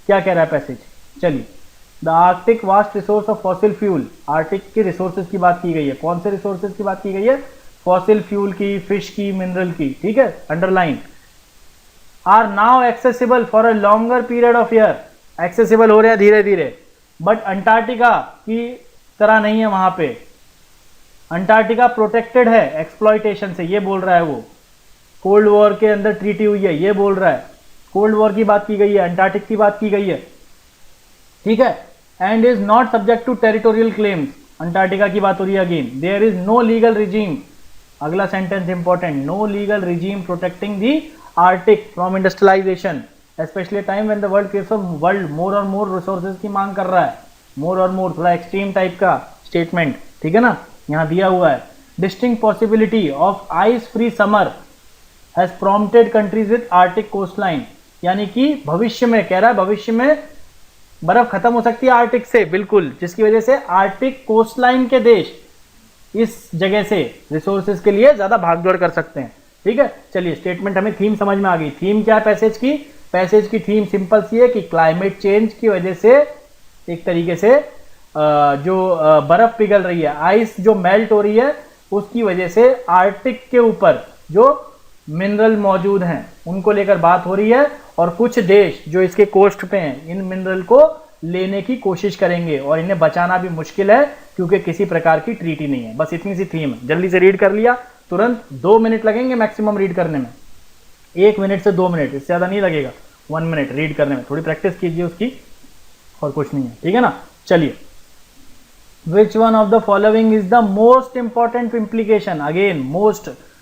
क्या कह रहा है पैसेज, चलिए, the Arctic vast resource of fossil fuel, Arctic के रिसोर्सेज की बात की गई है। कौन से रिसोर्सेज की बात की गई है, फॉसिल फ्यूल की, फिश की, मिनरल की, ठीक है, underline. Are now accessible for a longer period of year, accessible हो रहे हैं धीरे धीरे, बट अंटार्कटिका की तरह नहीं है, वहां पे अंटार्कटिका प्रोटेक्टेड है एक्सप्लॉयटेशन से, ये बोल रहा है वो। कोल्ड वॉर के अंदर ट्रीटी हुई है, ये बोल रहा है। कोल्ड वॉर की बात की गई है, अंटार्कटिक की बात की गई है, ठीक है। And is not subject to territorial claims, Antarctica की बात हो रही है again. There is no legal regime अगला sentence important, no legal regime protecting the Arctic from industrialization specially time when the world more और मोर रिसोर्सेज की मांग कर रहा है, मोर और मोर थोड़ा एक्सट्रीम टाइप का स्टेटमेंट, ठीक है ना, यहाँ दिया हुआ है। Distinct possibility of ice free summer has prompted countries with Arctic coastline, यानी कि भविष्य में कह रहा है, भविष्य में बर्फ खत्म हो सकती है आर्टिक से, बिल्कुल, जिसकी वजह से आर्टिक कोस्टलाइन के देश इस जगह से रिसोर्सेज के लिए ज्यादा भागदौड़ कर सकते हैं, ठीक है। चलिए स्टेटमेंट हमें थीम समझ में आ गई। थीम क्या है पैसेज की? पैसेज की थीम सिंपल सी है कि क्लाइमेट चेंज की वजह से एक तरीके से जो बर्फ पिघल रही है, आइस जो मेल्ट हो रही है, उसकी वजह से आर्टिक के ऊपर जो मिनरल मौजूद हैं उनको लेकर बात हो रही है, और कुछ देश जो इसके कोस्ट पे हैं इन मिनरल को लेने की कोशिश करेंगे और इन्हें बचाना भी मुश्किल है क्योंकि किसी प्रकार की ट्रीटी नहीं है। बस इतनी सी थीम है, जल्दी से रीड कर लिया, तुरंत 2 मिनट लगेंगे मैक्सिमम रीड करने में, 1 मिनट से 2 मिनट, इससे ज्यादा नहीं लगेगा, 1 मिनट रीड करने में। थोड़ी प्रैक्टिस कीजिए उसकी, और कुछ नहीं है, ठीक है ना। चलिए, which one of the following is the most important implication, again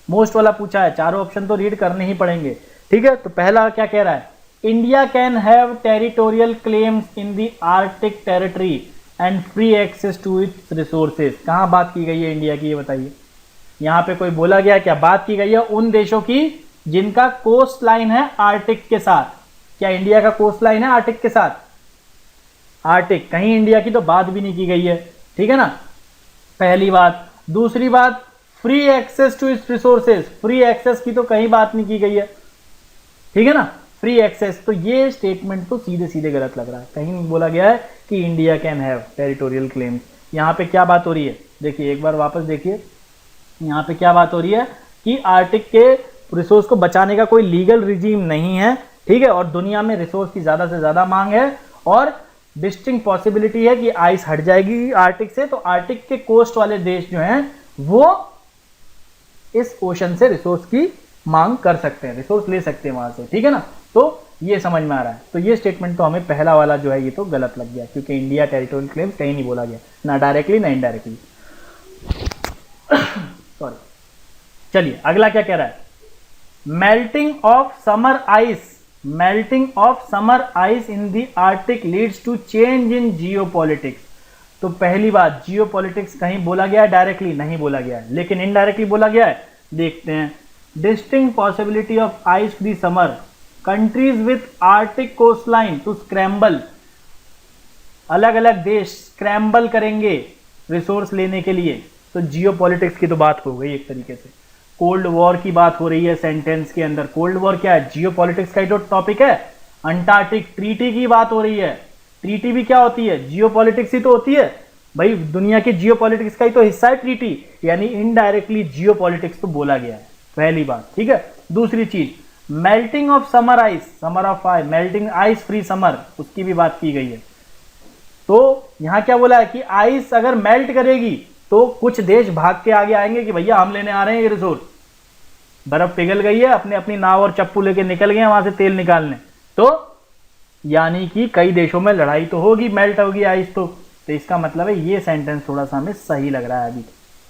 most वाला पूछा है, चारों ऑप्शन तो रीड करने ही पड़ेंगे, ठीक है। तो पहला क्या कह रहा है, India can have territorial claims in the Arctic territory and free access to its resources. कहां बात की गई है इंडिया की, ये बताइए। यहां पे कोई बोला गया क्या? बात की गई है उन देशों की जिनका कोस्ट लाइन है आर्टिक के साथ। क्या इंडिया का कोस्ट लाइन है आर्टिक के साथ? आर्टिक, कहीं इंडिया की तो बात भी नहीं की गई है, ठीक है ना, पहली बात। दूसरी बात, free access to its resources, free access की तो कहीं बात नहीं की गई है, ठीक है ना, फ्री एक्सेस। तो ये स्टेटमेंट तो सीधे सीधे गलत लग रहा है, कहीं नहीं बोला गया है कि India can have territorial claims. यहां पे क्या बात हो रही है, देखिए एक बार वापस देखिए, यहां पे क्या बात हो रही है कि आर्टिक के रिसोर्स को बचाने का कोई लीगल रिजीम नहीं है, ठीक है, और दुनिया में रिसोर्स की ज्यादा से ज्यादा मांग है, और डिस्टिंक्ट पॉसिबिलिटी है कि आइस हट जाएगी आर्टिक से, तो आर्टिक के कोस्ट वाले देश जो हैं वो इस ओशन से रिसोर्स की मांग कर सकते हैं, रिसोर्स ले सकते हैं वहां से, ठीक है ना। तो ये समझ में आ रहा है। तो ये स्टेटमेंट तो हमें पहला वाला जो है ये तो गलत लग गया, क्योंकि इंडिया टेरिटोरियल क्लेम कहीं नहीं बोला गया, ना डायरेक्टली ना इनडायरेक्टली। सॉरी। चलिए अगला क्या कह रहा है, melting of summer ice, melting of summer ice in the Arctic leads to change in geopolitics. तो पहली बात, जियोपॉलिटिक्स कहीं बोला गया है? डायरेक्टली नहीं बोला गया है, लेकिन इनडायरेक्टली बोला गया है, देखते हैं। Distinct possibility of ice free summer, countries with Arctic coastline to scramble, अलग अलग देश स्क्रैम्बल करेंगे रिसोर्स लेने के लिए। तो जियोपॉलिटिक्स की तो बात हो गई एक तरीके से, कोल्ड वॉर की बात हो रही है सेंटेंस के अंदर। कोल्ड वॉर क्या है? जियोपॉलिटिक्स का ही तो टॉपिक है। अंटार्कटिक ट्रीटी की बात हो रही है, ट्रीटी भी क्या होती है? जियोपॉलिटिक्स ही तो होती है भाई, दुनिया की जियोपॉलिटिक्स का ही तो हिस्सा है ट्रीटी, यानी इनडायरेक्टली जियोपॉलिटिक्स तो बोला गया है, पहली बात, ठीक है। दूसरी चीज, melting of summer ice, summer of ice, melting ice free summer, उसकी भी बात की गई है। तो यहां क्या बोला है कि आइस अगर मेल्ट करेगी तो कुछ देश भाग के आगे आएंगे कि भैया हम लेने आ रहे हैं ये रिसोर्स, बर्फ पिघल गई है, अपने अपनी नाव और चप्पू लेके निकल गए वहां से तेल निकालने, तो यानी कि कई देशों में लड़ाई तो होगी, मेल्ट होगी आइस तो इसका मतलब है ये सेंटेंस थोड़ा सा हमें सही लग रहा है अभी,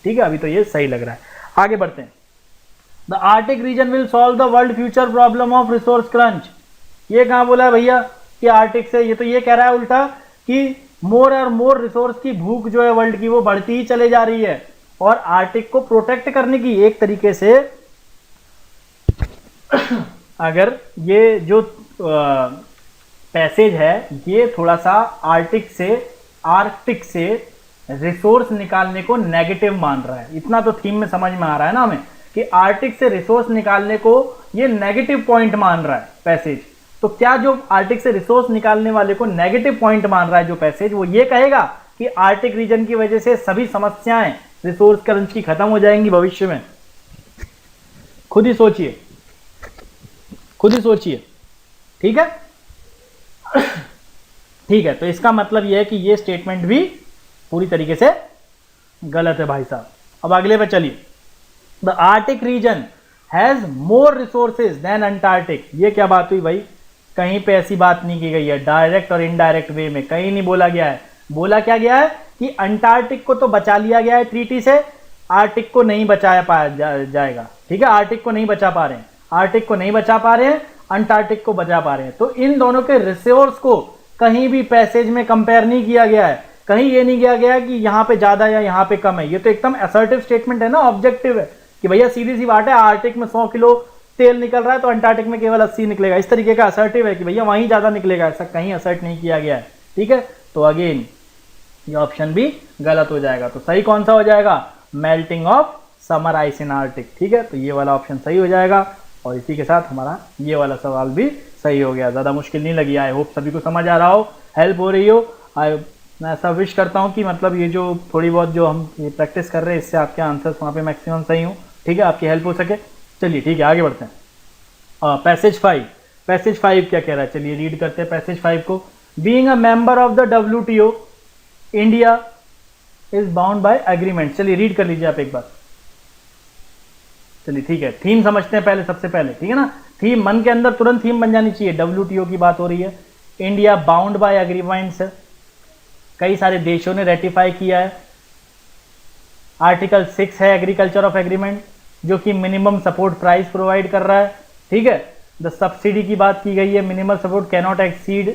ठीक है, अभी तो ये सही लग रहा है। आगे बढ़ते हैं। The Arctic region will solve the world future problem of resource crunch, ये कहां बोला है भैया कि आर्टिक से? ये तो ये कह रहा है उल्टा कि मोर और मोर रिसोर्स की भूख जो है वर्ल्ड की वो बढ़ती ही चले जा रही है, और आर्टिक को प्रोटेक्ट करने की एक तरीके से अगर ये जो पैसेज है ये थोड़ा सा आर्टिक से रिसोर्स निकालने को नेगेटिव मान रहा है। इतना तो थीम में समझ में आ रहा है ना हमें कि आर्टिक से रिसोर्स निकालने को ये नेगेटिव पॉइंट मान रहा है पैसेज। तो क्या जो आर्टिक से रिसोर्स निकालने वाले को नेगेटिव पॉइंट मान रहा है जो पैसेज, वो ये कहेगा कि आर्टिक रीजन की वजह से सभी समस्याएं रिसोर्स क्रंच की खत्म हो जाएंगी भविष्य में? खुद ही सोचिए, ठीक है। ठीक है, तो इसका मतलब यह है कि यह स्टेटमेंट भी पूरी तरीके से गलत है भाई साहब। अब अगले पे चलिए। The Arctic region has more resources than Antarctic, ये क्या बात हुई भाई? कहीं पे ऐसी बात नहीं की गई है, डायरेक्ट और इनडायरेक्ट वे में कहीं नहीं बोला गया है। बोला क्या गया है कि अंटार्कटिक को तो बचा लिया गया है ट्रीटी से, आर्टिक को नहीं बचाया पाया जाएगा, ठीक है, आर्टिक को नहीं बचा पा रहे हैं, आर्टिक को नहीं बचा पा रहे हैं, अंटार्कटिक को बचा पा रहे हैं। तो इन दोनों के रिसोर्स को कहीं भी पैसेज में कंपेयर नहीं किया गया है, कहीं ये नहीं किया गया है कि यहाँ पे ज्यादा या यहाँ पे कम है। ये तो एकदम असर्टिव स्टेटमेंट है ना, ऑब्जेक्टिव है कि भैया सीधी सी बात है, आर्टिक में 100 किलो तेल निकल रहा है तो अंटार्कटिक में केवल 80 निकलेगा। इस तरीके का असर्टिव है कि भैया वहीं ज्यादा निकलेगा, ऐसा कहीं असर्ट नहीं किया गया है, ठीक है। तो अगेन ये ऑप्शन भी गलत हो जाएगा। तो सही कौन सा हो जाएगा, melting of summer ice in Arctic, ठीक है। तो ये वाला ऑप्शन सही हो जाएगा और इसी के साथ हमारा ये वाला सवाल भी सही हो गया। ज़्यादा मुश्किल नहीं लगी, आई होप सभी को समझ आ रहा हो, हेल्प हो रही हो। मैं ऐसा विश करता हूँ कि मतलब ये जो थोड़ी बहुत जो हम ये प्रैक्टिस कर रहे हैं इससे आपके आंसर्स वहाँ पे मैक्सिमम सही हो, ठीक है, आपकी हेल्प हो सके। चलिए ठीक है, आगे बढ़ते हैं। पैसेज 5 क्या कह रहा है, चलिए रीड करते हैं पैसेज 5 को। Being a member of the WTO India is bound by agreement. चलिए रीड कर लीजिए आप एक बार। चलिए ठीक है, थीम समझते हैं पहले, सबसे पहले, ठीक है ना। थीम मन के अंदर तुरंत थीम बन जानी चाहिए। WTO की बात हो रही है, इंडिया बाउंड बाय एग्रीमेंट्स है, कई सारे देशों ने रेटिफाई किया है। आर्टिकल 6 है एग्रीकल्चर ऑफ एग्रीमेंट, जो कि मिनिमम सपोर्ट प्राइस प्रोवाइड कर रहा है, ठीक है। द सब्सिडी की बात की गई है, मिनिमम सपोर्ट कैनॉट एक्सीड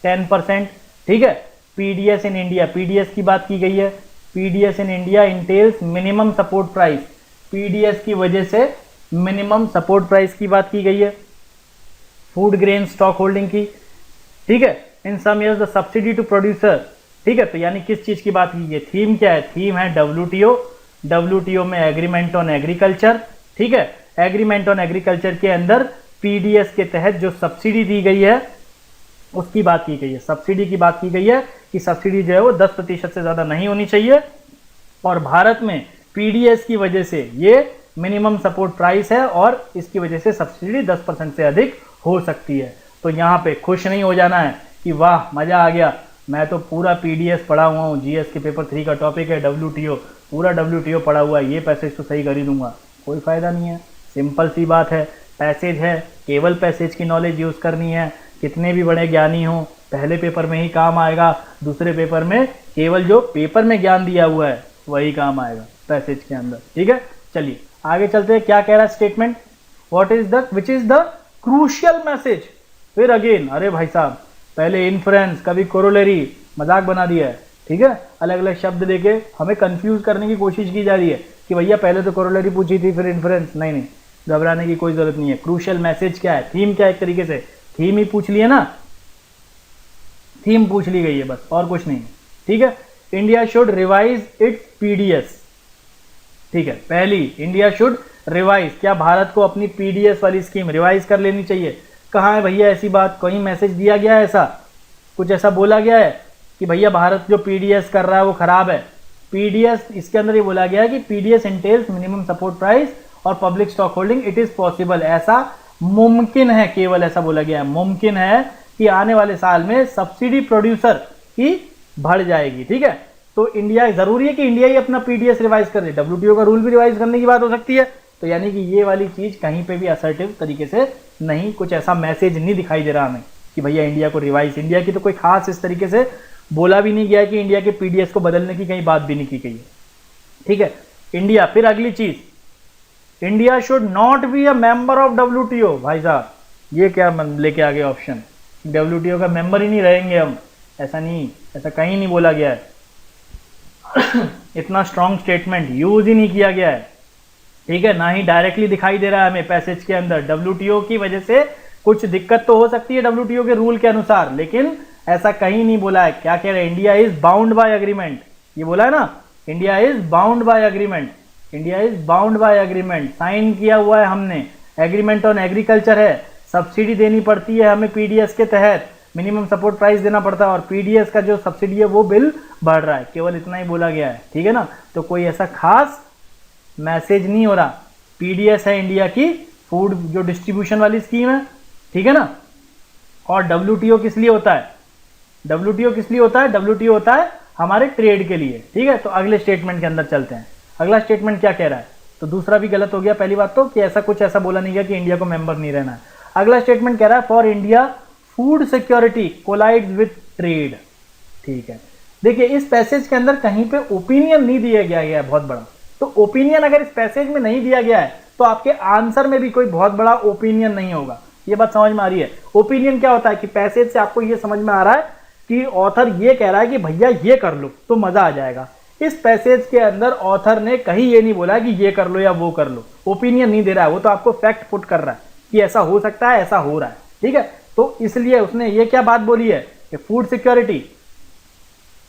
10%, ठीक है। पीडीएस इन इंडिया, पीडीएस की बात की गई है, PDS in India entails minimum support price, PDS की वजह से मिनिमम सपोर्ट प्राइस की बात की गई है। फूड ग्रेन स्टॉक होल्डिंग की, ठीक है। In some years the subsidy to producer, ठीक है। तो यानी किस चीज की बात की गई, थीम क्या है, थीम है WTO में एग्रीमेंट ऑन एग्रीकल्चर, ठीक है। एग्रीमेंट ऑन एग्रीकल्चर के अंदर पीडीएस के तहत जो सब्सिडी दी गई है उसकी बात की गई है। सब्सिडी की बात की गई है कि सब्सिडी जो है वो 10% से ज्यादा नहीं होनी चाहिए, और भारत में पीडीएस की वजह से ये मिनिमम सपोर्ट प्राइस है और इसकी वजह से सब्सिडी 10% से अधिक हो सकती है। तो यहाँ पे खुश नहीं हो जाना है कि वाह मजा आ गया, मैं तो पूरा पीडीएस पढ़ा हुआ हूँ, जीएस के पेपर 3 का टॉपिक है WTO, पूरा WTO पढ़ा हुआ है, ये पैसेज तो सही कर ही दूंगा। कोई फायदा नहीं है, सिंपल सी बात है, पैसेज है, केवल पैसेज की नॉलेज यूज करनी है। कितने भी बड़े ज्ञानी हो, पहले पेपर में ही काम आएगा, दूसरे पेपर में केवल जो पेपर में ज्ञान दिया हुआ है वही काम आएगा पैसेज के अंदर, ठीक है। चलिए आगे चलते हैं, क्या कह रहा है statement, which is the crucial message. फिर अगेन, अरे भाई साहब, पहले इन्फ्रेंस, कभी कोरोलरी, मजाक बना दिया है, ठीक है। अलग अलग शब्द लेके हमें कंफ्यूज करने की कोशिश की जा रही है कि भैया पहले तो कोरोलरी पूछी थी फिर इन्फ्रेंस। नहीं, घबराने की कोई जरूरत नहीं है। क्रूशियल मैसेज क्या है, थीम क्या है, एक तरीके से थीम ही पूछ लिया ना, थीम पूछ ली गई है बस, और कुछ नहीं, ठीक है। India should revise it's PDS, ठीक है। पहली, इंडिया शुड रिवाइज, क्या भारत को अपनी पीडीएस वाली स्कीम रिवाइज कर लेनी चाहिए। कहाँ है भैया ऐसी बात, कहीं मैसेज दिया गया है ऐसा, कुछ ऐसा बोला गया है कि भैया भारत जो पीडीएस कर रहा है वो खराब है। पीडीएस, इसके अंदर ये बोला गया है कि PDS entails minimum support price और public stock holding, it is possible, ऐसा मुमकिन है, केवल ऐसा बोला गया है, मुमकिन है कि आने वाले साल में सब्सिडी प्रोड्यूसर की बढ़ जाएगी, ठीक है। तो इंडिया, जरूरी है कि इंडिया ही अपना पीडीएस रिवाइज कर दे, WTO का रूल भी रिवाइज करने की बात हो सकती है। तो यानी कि ये वाली चीज कहीं पे भी असर्टिव तरीके से नहीं, कुछ ऐसा मैसेज नहीं दिखाई दे रहा हमें कि भैया इंडिया को रिवाइज, इंडिया की तो कोई खास इस तरीके से बोला भी नहीं गया है कि इंडिया के पीडीएस को बदलने की कहीं बात भी नहीं की गई है, ठीक है। इंडिया, फिर अगली चीज, India should not be a member of WTO। भाई साहब ये क्या लेके आ गए ऑप्शन, WTO का मेंबर ही नहीं रहेंगे हम, ऐसा नहीं, ऐसा कहीं नहीं बोला गया है इतना स्ट्रॉन्ग स्टेटमेंट यूज ही नहीं किया गया है, ठीक है। ना ही डायरेक्टली दिखाई दे रहा है हमें पैसेज के अंदर। WTO की वजह से कुछ दिक्कत तो हो सकती है WTO के रूल के अनुसार, लेकिन ऐसा कहीं नहीं बोला है। क्या कह रहे हैं, India is bound by agreement, ये बोला है ना, India is bound by agreement, India is bound by agreement, sign किया हुआ है हमने, एग्रीमेंट ऑन एग्रीकल्चर है, सब्सिडी देनी पड़ती है हमें पीडीएस के तहत, मिनिमम सपोर्ट प्राइस देना पड़ता है, और पीडीएस का जो सब्सिडी है वो बिल बढ़ रहा है, केवल इतना ही बोला गया है, ठीक है ना। तो कोई ऐसा खास मैसेज नहीं हो रहा। पीडीएस है इंडिया की फूड जो डिस्ट्रीब्यूशन वाली स्कीम है, ठीक है ना। और WTO किस लिए होता है, WTO किस लिए होता है, WTO होता है हमारे ट्रेड के लिए, ठीक है। तो अगले स्टेटमेंट के अंदर चलते हैं। अगला स्टेटमेंट क्या कह रहा है, तो दूसरा भी गलत हो गया, पहली बात तो कि ऐसा कुछ ऐसा बोला नहीं गया कि इंडिया को मेंबर नहीं रहना है। अगला स्टेटमेंट कह रहा है for India food security collides with trade, ठीक है। देखिए इस पैसेज के अंदर कहीं पे ओपिनियन नहीं दिया गया है बहुत बड़ा, तो ओपिनियन अगर इस पैसेज में नहीं दिया गया है तो आपके आंसर में भी कोई बहुत बड़ा ओपिनियन नहीं होगा। ये बात समझ में आ रही है? ओपिनियन क्या होता है कि पैसेज से आपको ये समझ में आ रहा है कि ऑथर ये कह रहा है कि भैया ये कर लो तो मजा आ जाएगा। इस पैसेज के अंदर ऑथर ने कहीं ये नहीं बोला कि ये कर लो या वो कर लो, ओपिनियन नहीं दे रहा है, वो तो आपको फैक्ट पुट कर रहा है कि ऐसा हो सकता है, ऐसा हो रहा है, ठीक है। तो इसलिए उसने ये क्या बात बोली है कि फूड सिक्योरिटी,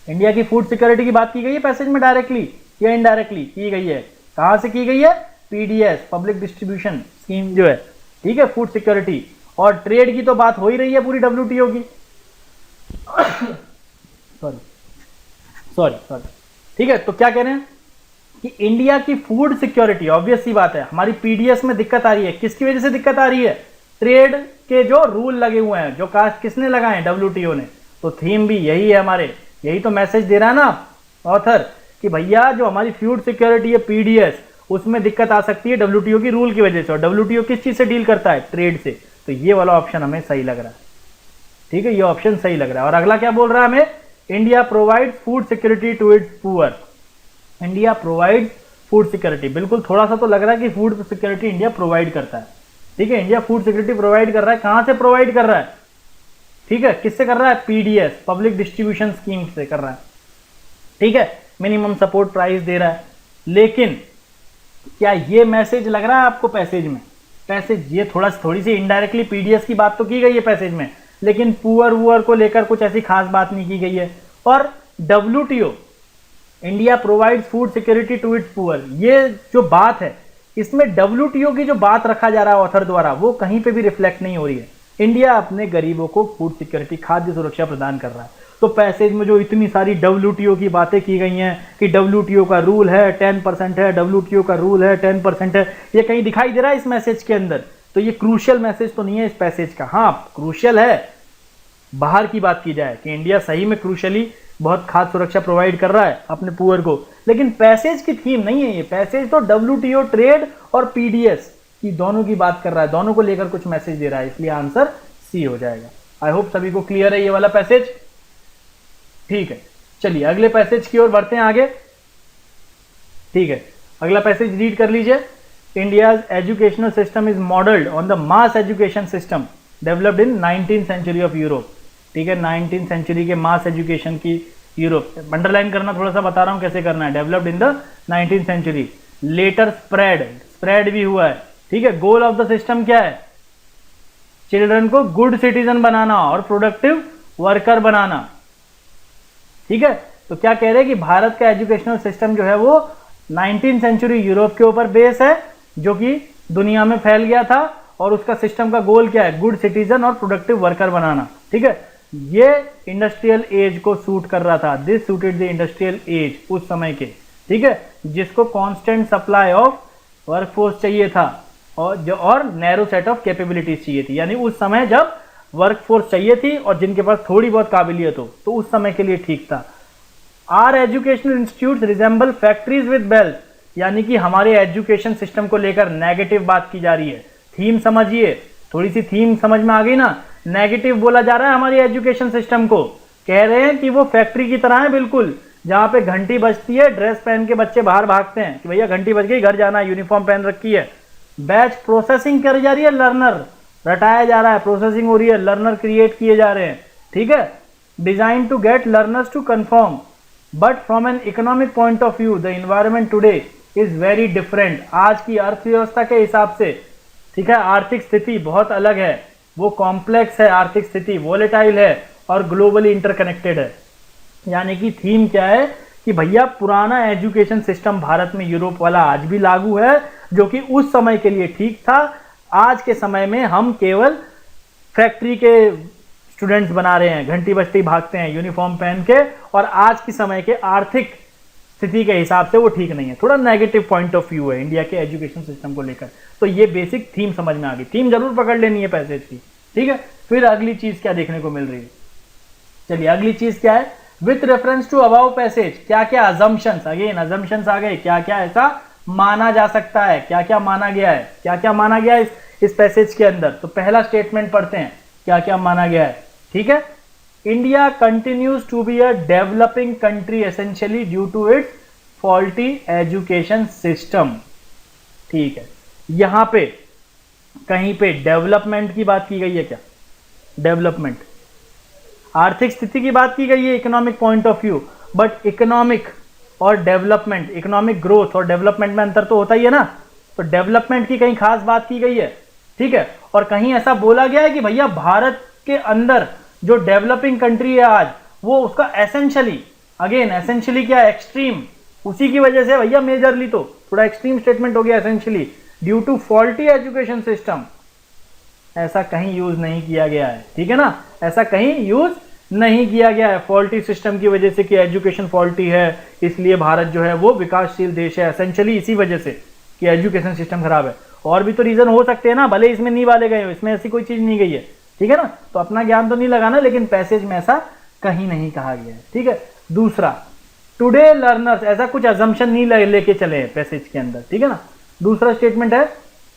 इंडिया की फूड सिक्योरिटी की बात की गई है पैसेज में डायरेक्टली या इनडायरेक्टली की गई है। कहां से की गई है? पीडीएस, पब्लिक डिस्ट्रीब्यूशन स्कीम जो है, ठीक है, फूड सिक्योरिटी। और ट्रेड की तो बात हो ही रही है पूरी डब्ल्यूटीओ की। सॉरी, ठीक है। तो क्या कह रहे हैं कि इंडिया की फूड सिक्योरिटी, ऑब्वियस सी बात है, हमारी पीडीएस में दिक्कत आ रही है। किसकी वजह से दिक्कत आ रही है? ट्रेड के जो रूल लगे हुए हैं, जो कास्ट किसने लगाए हैं? डब्ल्यूटीओ ने। तो थीम भी यही है हमारे, यही तो मैसेज दे रहा है ना ऑथर कि भैया जो हमारी फूड सिक्योरिटी है पीडीएस, उसमें दिक्कत आ सकती है डब्ल्यूटीओ की रूल की वजह से। और डब्ल्यूटीओ किस चीज से डील करता है? ट्रेड से। तो ये वाला ऑप्शन हमें सही लग रहा है, ठीक है, ये ऑप्शन सही लग रहा है। और अगला क्या बोल रहा है हमें? India provide food security to its poor. India provide food security, बिल्कुल थोड़ा सा तो लग रहा है कि फूड सिक्योरिटी इंडिया प्रोवाइड करता है, ठीक है। इंडिया फूड सिक्योरिटी प्रोवाइड कर रहा है। कहां से प्रोवाइड कर रहा है? ठीक है, किससे कर रहा है? पीडीएस, पब्लिक डिस्ट्रीब्यूशन स्कीम से कर रहा है, ठीक है। मिनिमम सपोर्ट प्राइस दे रहा है। लेकिन क्या ये मैसेज लग रहा है आपको पैसेज में? पैसेज ये थोड़ी सी इनडायरेक्टली पीडीएस की बात तो की गई है पैसेज में, लेकिन पुअर वुअर को लेकर कुछ ऐसी खास बात नहीं की गई है। और WTO, India provide food security to its poor, ये जो बात है इसमें डब्ल्यूटीओ की जो बात रखा जा रहा है ऑथर द्वारा, वो कहीं पे भी रिफ्लेक्ट नहीं हो रही है। इंडिया अपने गरीबों को फूड सिक्योरिटी, खाद्य सुरक्षा प्रदान कर रहा है। तो पैसेज में जो इतनी सारी डब्ल्यूटीओ की बातें की गई हैं कि डब्ल्यूटीओ का रूल है 10% है, डब्ल्यूटीओ का रूल है 10% है, ये कहीं दिखाई दे रहा है इस मैसेज के अंदर? तो ये क्रूशियल मैसेज तो नहीं है इस पैसेज का। हाँ, क्रूशियल है बाहर की बात की जाए कि इंडिया सही में क्रूशली बहुत खाद्य सुरक्षा प्रोवाइड कर रहा है अपने पुअर को, लेकिन पैसेज की थीम नहीं है ये। पैसेज तो डब्ल्यूटीओ, ट्रेड और पीडीएस की दोनों की बात कर रहा है, दोनों को लेकर कुछ मैसेज दे रहा है, इसलिए आंसर सी हो जाएगा। आई होप सभी को क्लियर है ये वाला पैसेज, ठीक है। चलिए अगले पैसेज की ओर बढ़ते हैं आगे, ठीक है। अगला पैसेज रीड कर लीजिए। India's educational system is modelled on the mass education system developed in 19th century of Europe, ठीक है। 19th सेंचुरी के मास एजुकेशन की यूरोप, अंडरलाइन करना, थोड़ा सा बता रहा हूं कैसे करना है। Developed in the 19th century, later spread भी हुआ है, ठीक है। गोल ऑफ द सिस्टम क्या है? चिल्ड्रन को गुड सिटीजन बनाना और प्रोडक्टिव वर्कर बनाना, ठीक है। तो क्या कह रहे हैं कि भारत का एजुकेशनल सिस्टम जो है वो 19th सेंचुरी यूरोप के ऊपर बेस है, जो कि दुनिया में फैल गया था। और उसका सिस्टम का गोल क्या है? गुड सिटीजन और प्रोडक्टिव वर्कर बनाना, ठीक है। ये इंडस्ट्रियल एज को सूट कर रहा था, this suited the industrial as उस समय के, ठीक है, जिसको कांस्टेंट सप्लाई ऑफ वर्कफोर्स चाहिए था और नैरो सेट ऑफ कैपेबिलिटीज चाहिए थी। यानी उस समय जब वर्कफोर्स चाहिए थी और जिनके पास थोड़ी बहुत काबिलियत हो, तो उस समय के लिए ठीक था। Are educational institute resemble factories with bells, यानी कि हमारे एजुकेशन सिस्टम को लेकर नेगेटिव बात की जा रही है। थीम समझिए, थोड़ी सी थीम समझ में आ गई ना? नेगेटिव बोला जा रहा है हमारी एजुकेशन सिस्टम को, कह रहे हैं कि वो फैक्ट्री की तरह है बिल्कुल, जहां पे घंटी बजती है, ड्रेस पहन के बच्चे बाहर भागते हैं कि भैया घंटी बज गई, घर जाना है, यूनिफॉर्म पहन रखी है। बैच प्रोसेसिंग करी जा रही है, लर्नर रटाया जा रहा है, प्रोसेसिंग हो रही है, लर्नर क्रिएट किए जा रहे हैं, ठीक है। Design to get learners to conform, but from an economic point of view the environment today is very different. आज की अर्थव्यवस्था के हिसाब से, ठीक है, आर्थिक स्थिति बहुत अलग है, वो कॉम्प्लेक्स है, आर्थिक स्थिति वोलेटाइल है और ग्लोबली इंटरकनेक्टेड है। यानी कि थीम क्या है कि भैया पुराना एजुकेशन सिस्टम भारत में यूरोप वाला आज भी लागू है, जो कि उस समय के लिए ठीक था। आज के समय में हम केवल फैक्ट्री के स्टूडेंट्स बना रहे हैं, घंटी बजती भागते हैं यूनिफॉर्म पहन के, और आज के समय के आर्थिक स्थिति के हिसाब से वो ठीक नहीं है। थोड़ा नेगेटिव पॉइंट ऑफ व्यू है इंडिया के एजुकेशन सिस्टम को लेकर। तो ये बेसिक थीम समझ में आ गई, थीम जरूर पकड़ लेनी है पैसेज की, ठीक है। फिर अगली चीज क्या देखने को मिल रही है? चलिए अगली चीज क्या है? With reference to above passage क्या क्या अजम्पशंस, अगेन अजम्पशंस आ गए, क्या क्या ऐसा माना जा सकता है, क्या क्या माना गया है, क्या क्या माना गया है इस पैसेज के अंदर। तो पहला स्टेटमेंट पढ़ते हैं, क्या क्या माना गया है, ठीक है। India continues to be a developing country essentially due to its faulty education system. ठीक है, यहां पे कहीं पे डेवलपमेंट की बात की गई है क्या? डेवलपमेंट, आर्थिक स्थिति की बात की गई है economic point of view, but economic और डेवलपमेंट, इकोनॉमिक ग्रोथ और डेवलपमेंट में अंतर तो होता ही है ना। तो डेवलपमेंट की कहीं खास बात की गई है, ठीक है। और कहीं ऐसा बोला गया है कि भैया भारत के अंदर जो डेवलपिंग कंट्री है आज, वो उसका एसेंशियली, अगेन एसेंशियली क्या है? एक्सट्रीम, उसी की वजह से भैया मेजरली तो थोड़ा एक्सट्रीम स्टेटमेंट हो गया essentially, due to faulty education system. ऐसा कहीं यूज नहीं किया गया है, ठीक है ना, ऐसा कहीं यूज नहीं किया गया है फॉल्टी सिस्टम की वजह से कि एजुकेशन फॉल्टी है इसलिए भारत जो है वो विकासशील देश है, एसेंशियली इसी वजह से कि एजुकेशन सिस्टम खराब है। और भी तो रीजन हो सकते हैं ना, भले इसमें नहीं वाले गए हो, इसमें ऐसी कोई चीज नहीं गई है, ठीक है ना। तो अपना ज्ञान तो नहीं लगाना, लेकिन पैसेज में ऐसा कहीं नहीं कहा गया है, ठीक है। दूसरा, टुडे लर्नर्स, ऐसा कुछ अजम्पशन नहीं लेके चले हैं पैसेज के अंदर, ठीक है ना। दूसरा स्टेटमेंट है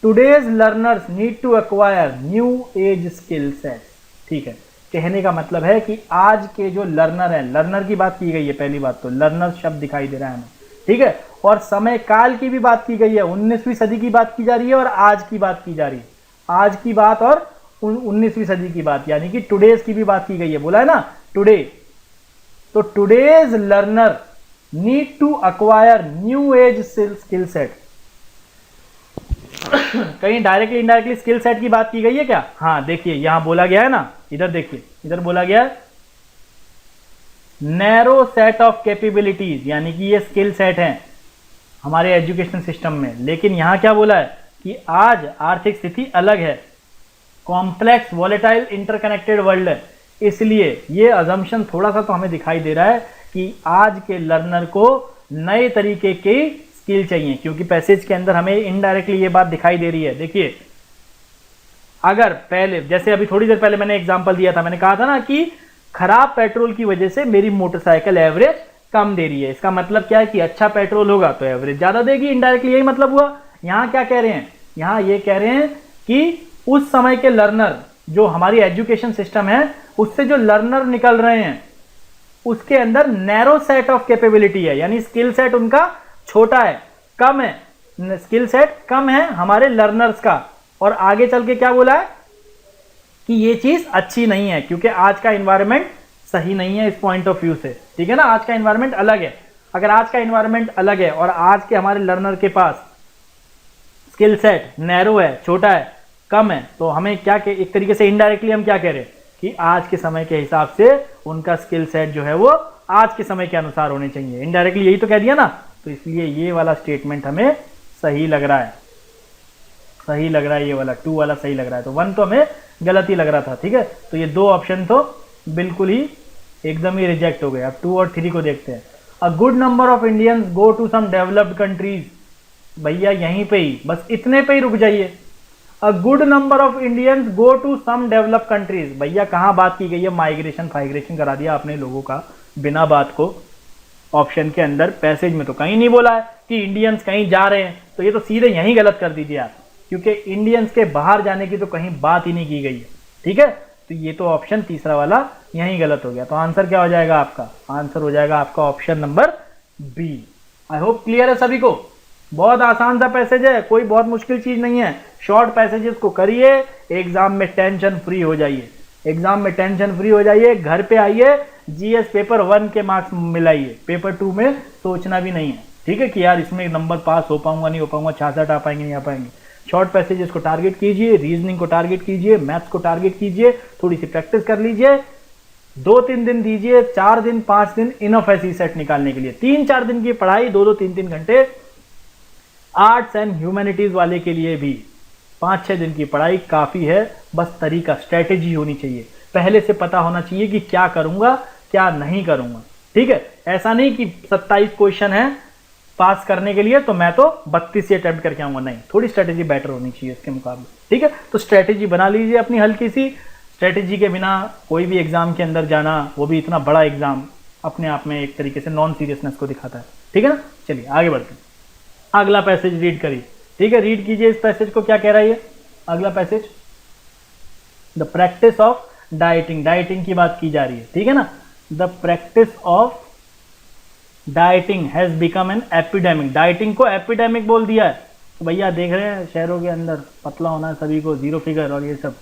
today's learners need to acquire new age skill set. ठीक है, कहने का मतलब है कि आज के जो लर्नर है, लर्नर की बात की गई है, पहली बात तो लर्नर शब्द दिखाई दे रहा है हमें, ठीक है। और समय काल की भी बात की गई है, 19वीं सदी की बात की जा रही है और आज की बात की जा रही है, आज की बात और 19वीं सदी की बात, यानी कि टुडेज की भी बात की गई है, बोला है ना टुडे। तो today's learner need to acquire new age skill set. कहीं डायरेक्टली इनडायरेक्टली स्किल सेट की बात की गई है क्या? हाँ, देखिए यहां बोला गया है ना, इधर देखिए, इधर बोला गया है नैरो सेट ऑफ कैपेबिलिटीज, यानी कि ये स्किल सेट हैं हमारे एजुकेशन सिस्टम में। लेकिन यहां क्या बोला है कि आज आर्थिक स्थिति अलग है, कॉम्प्लेक्स वॉलेटाइल इंटरकनेक्टेड वर्ल्ड है, इसलिए ये अजम्पशन थोड़ा सा तो हमें दिखाई दे रहा है कि आज के लर्नर को नए तरीके की स्किल चाहिए, क्योंकि पैसेज के अंदर हमें इनडायरेक्टली ये बात दिखाई दे रही है। देखिए, अगर पहले, जैसे अभी थोड़ी देर पहले मैंने एग्जांपल दिया था, मैंने कहा था ना कि खराब पेट्रोल की वजह से मेरी मोटरसाइकिल एवरेज कम दे रही है, इसका मतलब क्या है कि अच्छा पेट्रोल होगा तो एवरेज ज्यादा देगी, इनडायरेक्टली यही मतलब हुआ। यहां क्या कह रहे हैं? यहां ये कह रहे हैं कि उस समय के लर्नर, जो हमारी एजुकेशन सिस्टम है उससे जो लर्नर निकल रहे हैं उसके अंदर नैरो सेट ऑफ कैपेबिलिटी है, यानी स्किल सेट उनका छोटा है, कम है, स्किल सेट कम है हमारे लर्नर्स का। और आगे चल के क्या बोला है कि ये चीज अच्छी नहीं है, क्योंकि आज का एनवायरनमेंट सही नहीं है इस पॉइंट ऑफ व्यू से, ठीक है ना। आज का एनवायरनमेंट अलग है, अगर आज का एनवायरनमेंट अलग है और आज के हमारे लर्नर के पास स्किल सेट नैरो है, छोटा है, कम है, तो हमें क्या, एक तरीके से इनडायरेक्टली हम क्या कह रहे हैं कि आज के समय के हिसाब से उनका स्किल सेट जो है वो आज के समय के अनुसार होने चाहिए, इनडायरेक्टली यही तो कह दिया ना। तो इसलिए ये वाला स्टेटमेंट हमें सही लग रहा है, सही लग रहा है, ये वाला 2 वाला सही लग रहा है। तो 1 तो हमें गलत ही लग रहा था, ठीक है। तो ये 2 ऑप्शन तो बिल्कुल ही एकदम ही रिजेक्ट हो गए। अब 2 और 3 को देखते हैं। A good number of Indians go to some developed countries, भैया यहीं पे ही, बस इतने पे ही रुक जाइए। A good number of Indians go to some developed countries, भैया कहां बात की गई है? माइग्रेशन फाइग्रेशन करा दिया आपने लोगों का बिना बात को ऑप्शन के अंदर, पैसेज में तो कहीं नहीं बोला है कि इंडियंस कहीं जा रहे हैं, तो ये तो सीधे यहीं गलत कर दीजिए आप, क्योंकि इंडियंस के बाहर जाने की तो कहीं बात ही नहीं की गई है, ठीक है। तो ये तो ऑप्शन तीसरा वाला यहीं गलत हो गया। तो आंसर क्या हो जाएगा आपका? आंसर हो जाएगा आपका option number B. I hope clear है सभी को। बहुत आसान सा पैसेज है, कोई बहुत मुश्किल चीज नहीं है। शॉर्ट पैसेजेस को करिए, एग्जाम में टेंशन फ्री हो जाइए, एग्जाम में टेंशन फ्री हो जाइए, घर पे आइए, जीएस पेपर 1 के मार्क्स मिलाइए, पेपर 2 में सोचना भी नहीं है, ठीक है, कि यार इसमें नंबर पास हो पाऊंगा नहीं हो पाऊंगा, 66 आ पाएंगे नहीं आ पाएंगे। शॉर्ट पैसेजेस को टारगेट कीजिए, रीजनिंग को टारगेट कीजिए, मैथ्स को टारगेट कीजिए, थोड़ी सी प्रैक्टिस कर लीजिए, 2-3 दिन दीजिए, 4 दिन 5 दिन इनफ है सीसेट निकालने के लिए। 3-4 दिन की पढ़ाई, 2-2 3-3 घंटे आर्ट्स एंड ह्यूमैनिटीज वाले के लिए भी 5-6 दिन की पढ़ाई काफी है। बस तरीका, स्ट्रेटेजी होनी चाहिए, पहले से पता होना चाहिए कि क्या करूंगा क्या नहीं करूंगा, ठीक है। ऐसा नहीं कि 27 क्वेश्चन है पास करने के लिए तो मैं तो 32 से अटेम्प्ट करके आऊंगा, नहीं, थोड़ी स्ट्रेटेजी बेटर होनी चाहिए इसके मुकाबले, ठीक है। तो स्ट्रेटेजी बना लीजिए अपनी हल्की सी, स्ट्रेटेजी के बिना कोई भी एग्जाम के अंदर जाना, वो भी इतना बड़ा एग्जाम, अपने आप में एक तरीके से नॉन सीरियसनेस को दिखाता है, ठीक है ना। चलिए आगे बढ़ते हैं, अगला पैसेज रीड करिए, ठीक है, रीड कीजिए इस पैसेज को। क्या कह रहा है ये अगला passage? The practice of dieting, dieting की बात की जा रही है, ठीक है ना। The practice of dieting has become an epidemic, dieting को एपिडेमिक बोल दिया है। तो भैया देख रहे हैं शहरों के अंदर पतला होना सभी को, जीरो फिगर और ये सब।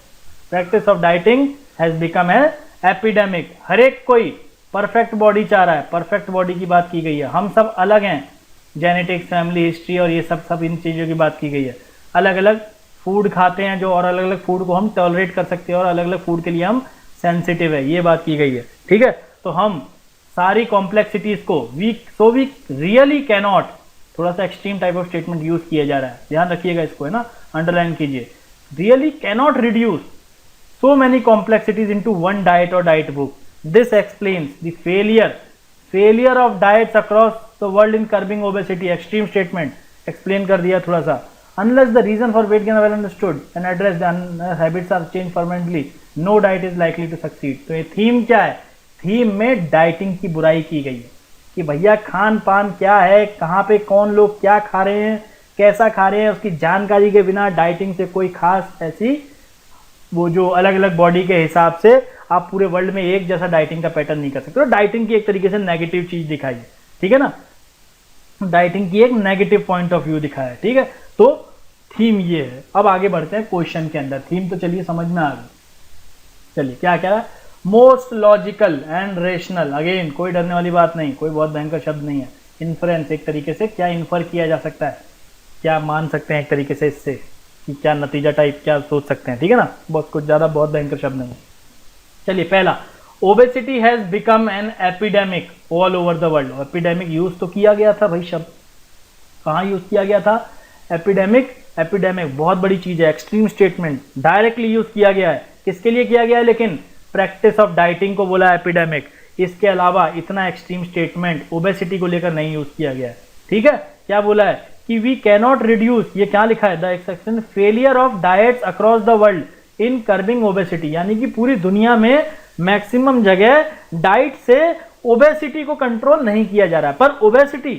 Practice of dieting has become a epidemic. हर एक कोई परफेक्ट बॉडी चाह रहा है, परफेक्ट बॉडी की बात की गई है। हम सब अलग हैं, जेनेटिक्स, फैमिली हिस्ट्री और ये सब इन चीज़ों की बात की गई है। अलग अलग फूड खाते हैं जो, और अलग अलग फूड को हम टॉलरेट कर सकते हैं और अलग अलग फूड के लिए हम सेंसिटिव है, ये बात की गई है। ठीक है, तो हम सारी कॉम्प्लेक्सिटीज को वी रियली कैनॉट, थोड़ा सा extreme type of statement use किया जा रहा है, ध्यान रखिएगा इसको, है ना, अंडरलाइन कीजिए। Really cannot reduce so many complexities into one diet or diet book. This explains the failure of diets across the world in curbing obesity. Extreme statement explain कर दिया थोड़ा सा। Unless the reason for weight gain are well understood and addressed, the habits are changed permanently, no diet is likely to succeed. तो ये theme क्या है? Theme में dieting की बुराई की गई है कि भैया खान पान क्या है, कहाँ पे कौन लोग क्या खा रहे हैं, कैसा खा रहे हैं, उसकी जानकारी के बिना डाइटिंग से कोई खास ऐसी वो जो अलग अलग बॉडी के हिसाब से आप पूरे वर्ल्ड में एक जैसा डाइटिंग का पैटर्न नहीं कर सकते। तो डाइटिंग की एक तरीके से नेगेटिव चीज दिखाई है, ठीक है ना, डाइटिंग की एक नेगेटिव पॉइंट ऑफ व्यू दिखाया है। ठीक है, तो थीम ये है। अब आगे बढ़ते हैं क्वेश्चन के अंदर। थीम तो चलिए समझ में आ गई। चलिए क्या कह रहा है? Most logical and rational. Again कोई डरने वाली बात नहीं, कोई बहुत भयंकर शब्द नहीं है। इन्फ्रेंस, एक तरीके से क्या इन्फर किया जा सकता है, क्या मान सकते हैं एक तरीके से इससे कि क्या नतीजा टाइप क्या सोच सकते हैं, ठीक है ना, बहुत कुछ ज़्यादा बहुत भयंकर शब्द नहीं। चलिए पहला, obesity has become an epidemic all over the world. Epidemic use तो किया गया था भाई शब्द, कहाँ यूज किया गया था? एपिडेमिक, एपिडेमिक बहुत बड़ी चीज है, एक्सट्रीम स्टेटमेंट डायरेक्टली यूज किया गया है। किसके लिए किया गया है? लेकिन प्रैक्टिस ऑफ डाइटिंग को बोला एपिडेमिक। इसके अलावा इतना एक्सट्रीम स्टेटमेंट ओबेसिटी को लेकर नहीं यूज किया गया है। ठीक है, क्या बोला है कि वी कैनॉट रिड्यूस, ये क्या लिखा है, the exception failure of diets across the world in curbing obesity, यानी कि पूरी दुनिया में मैक्सिमम जगह डाइट से ओबेसिटी को कंट्रोल नहीं किया जा रहा है। पर ओबेसिटी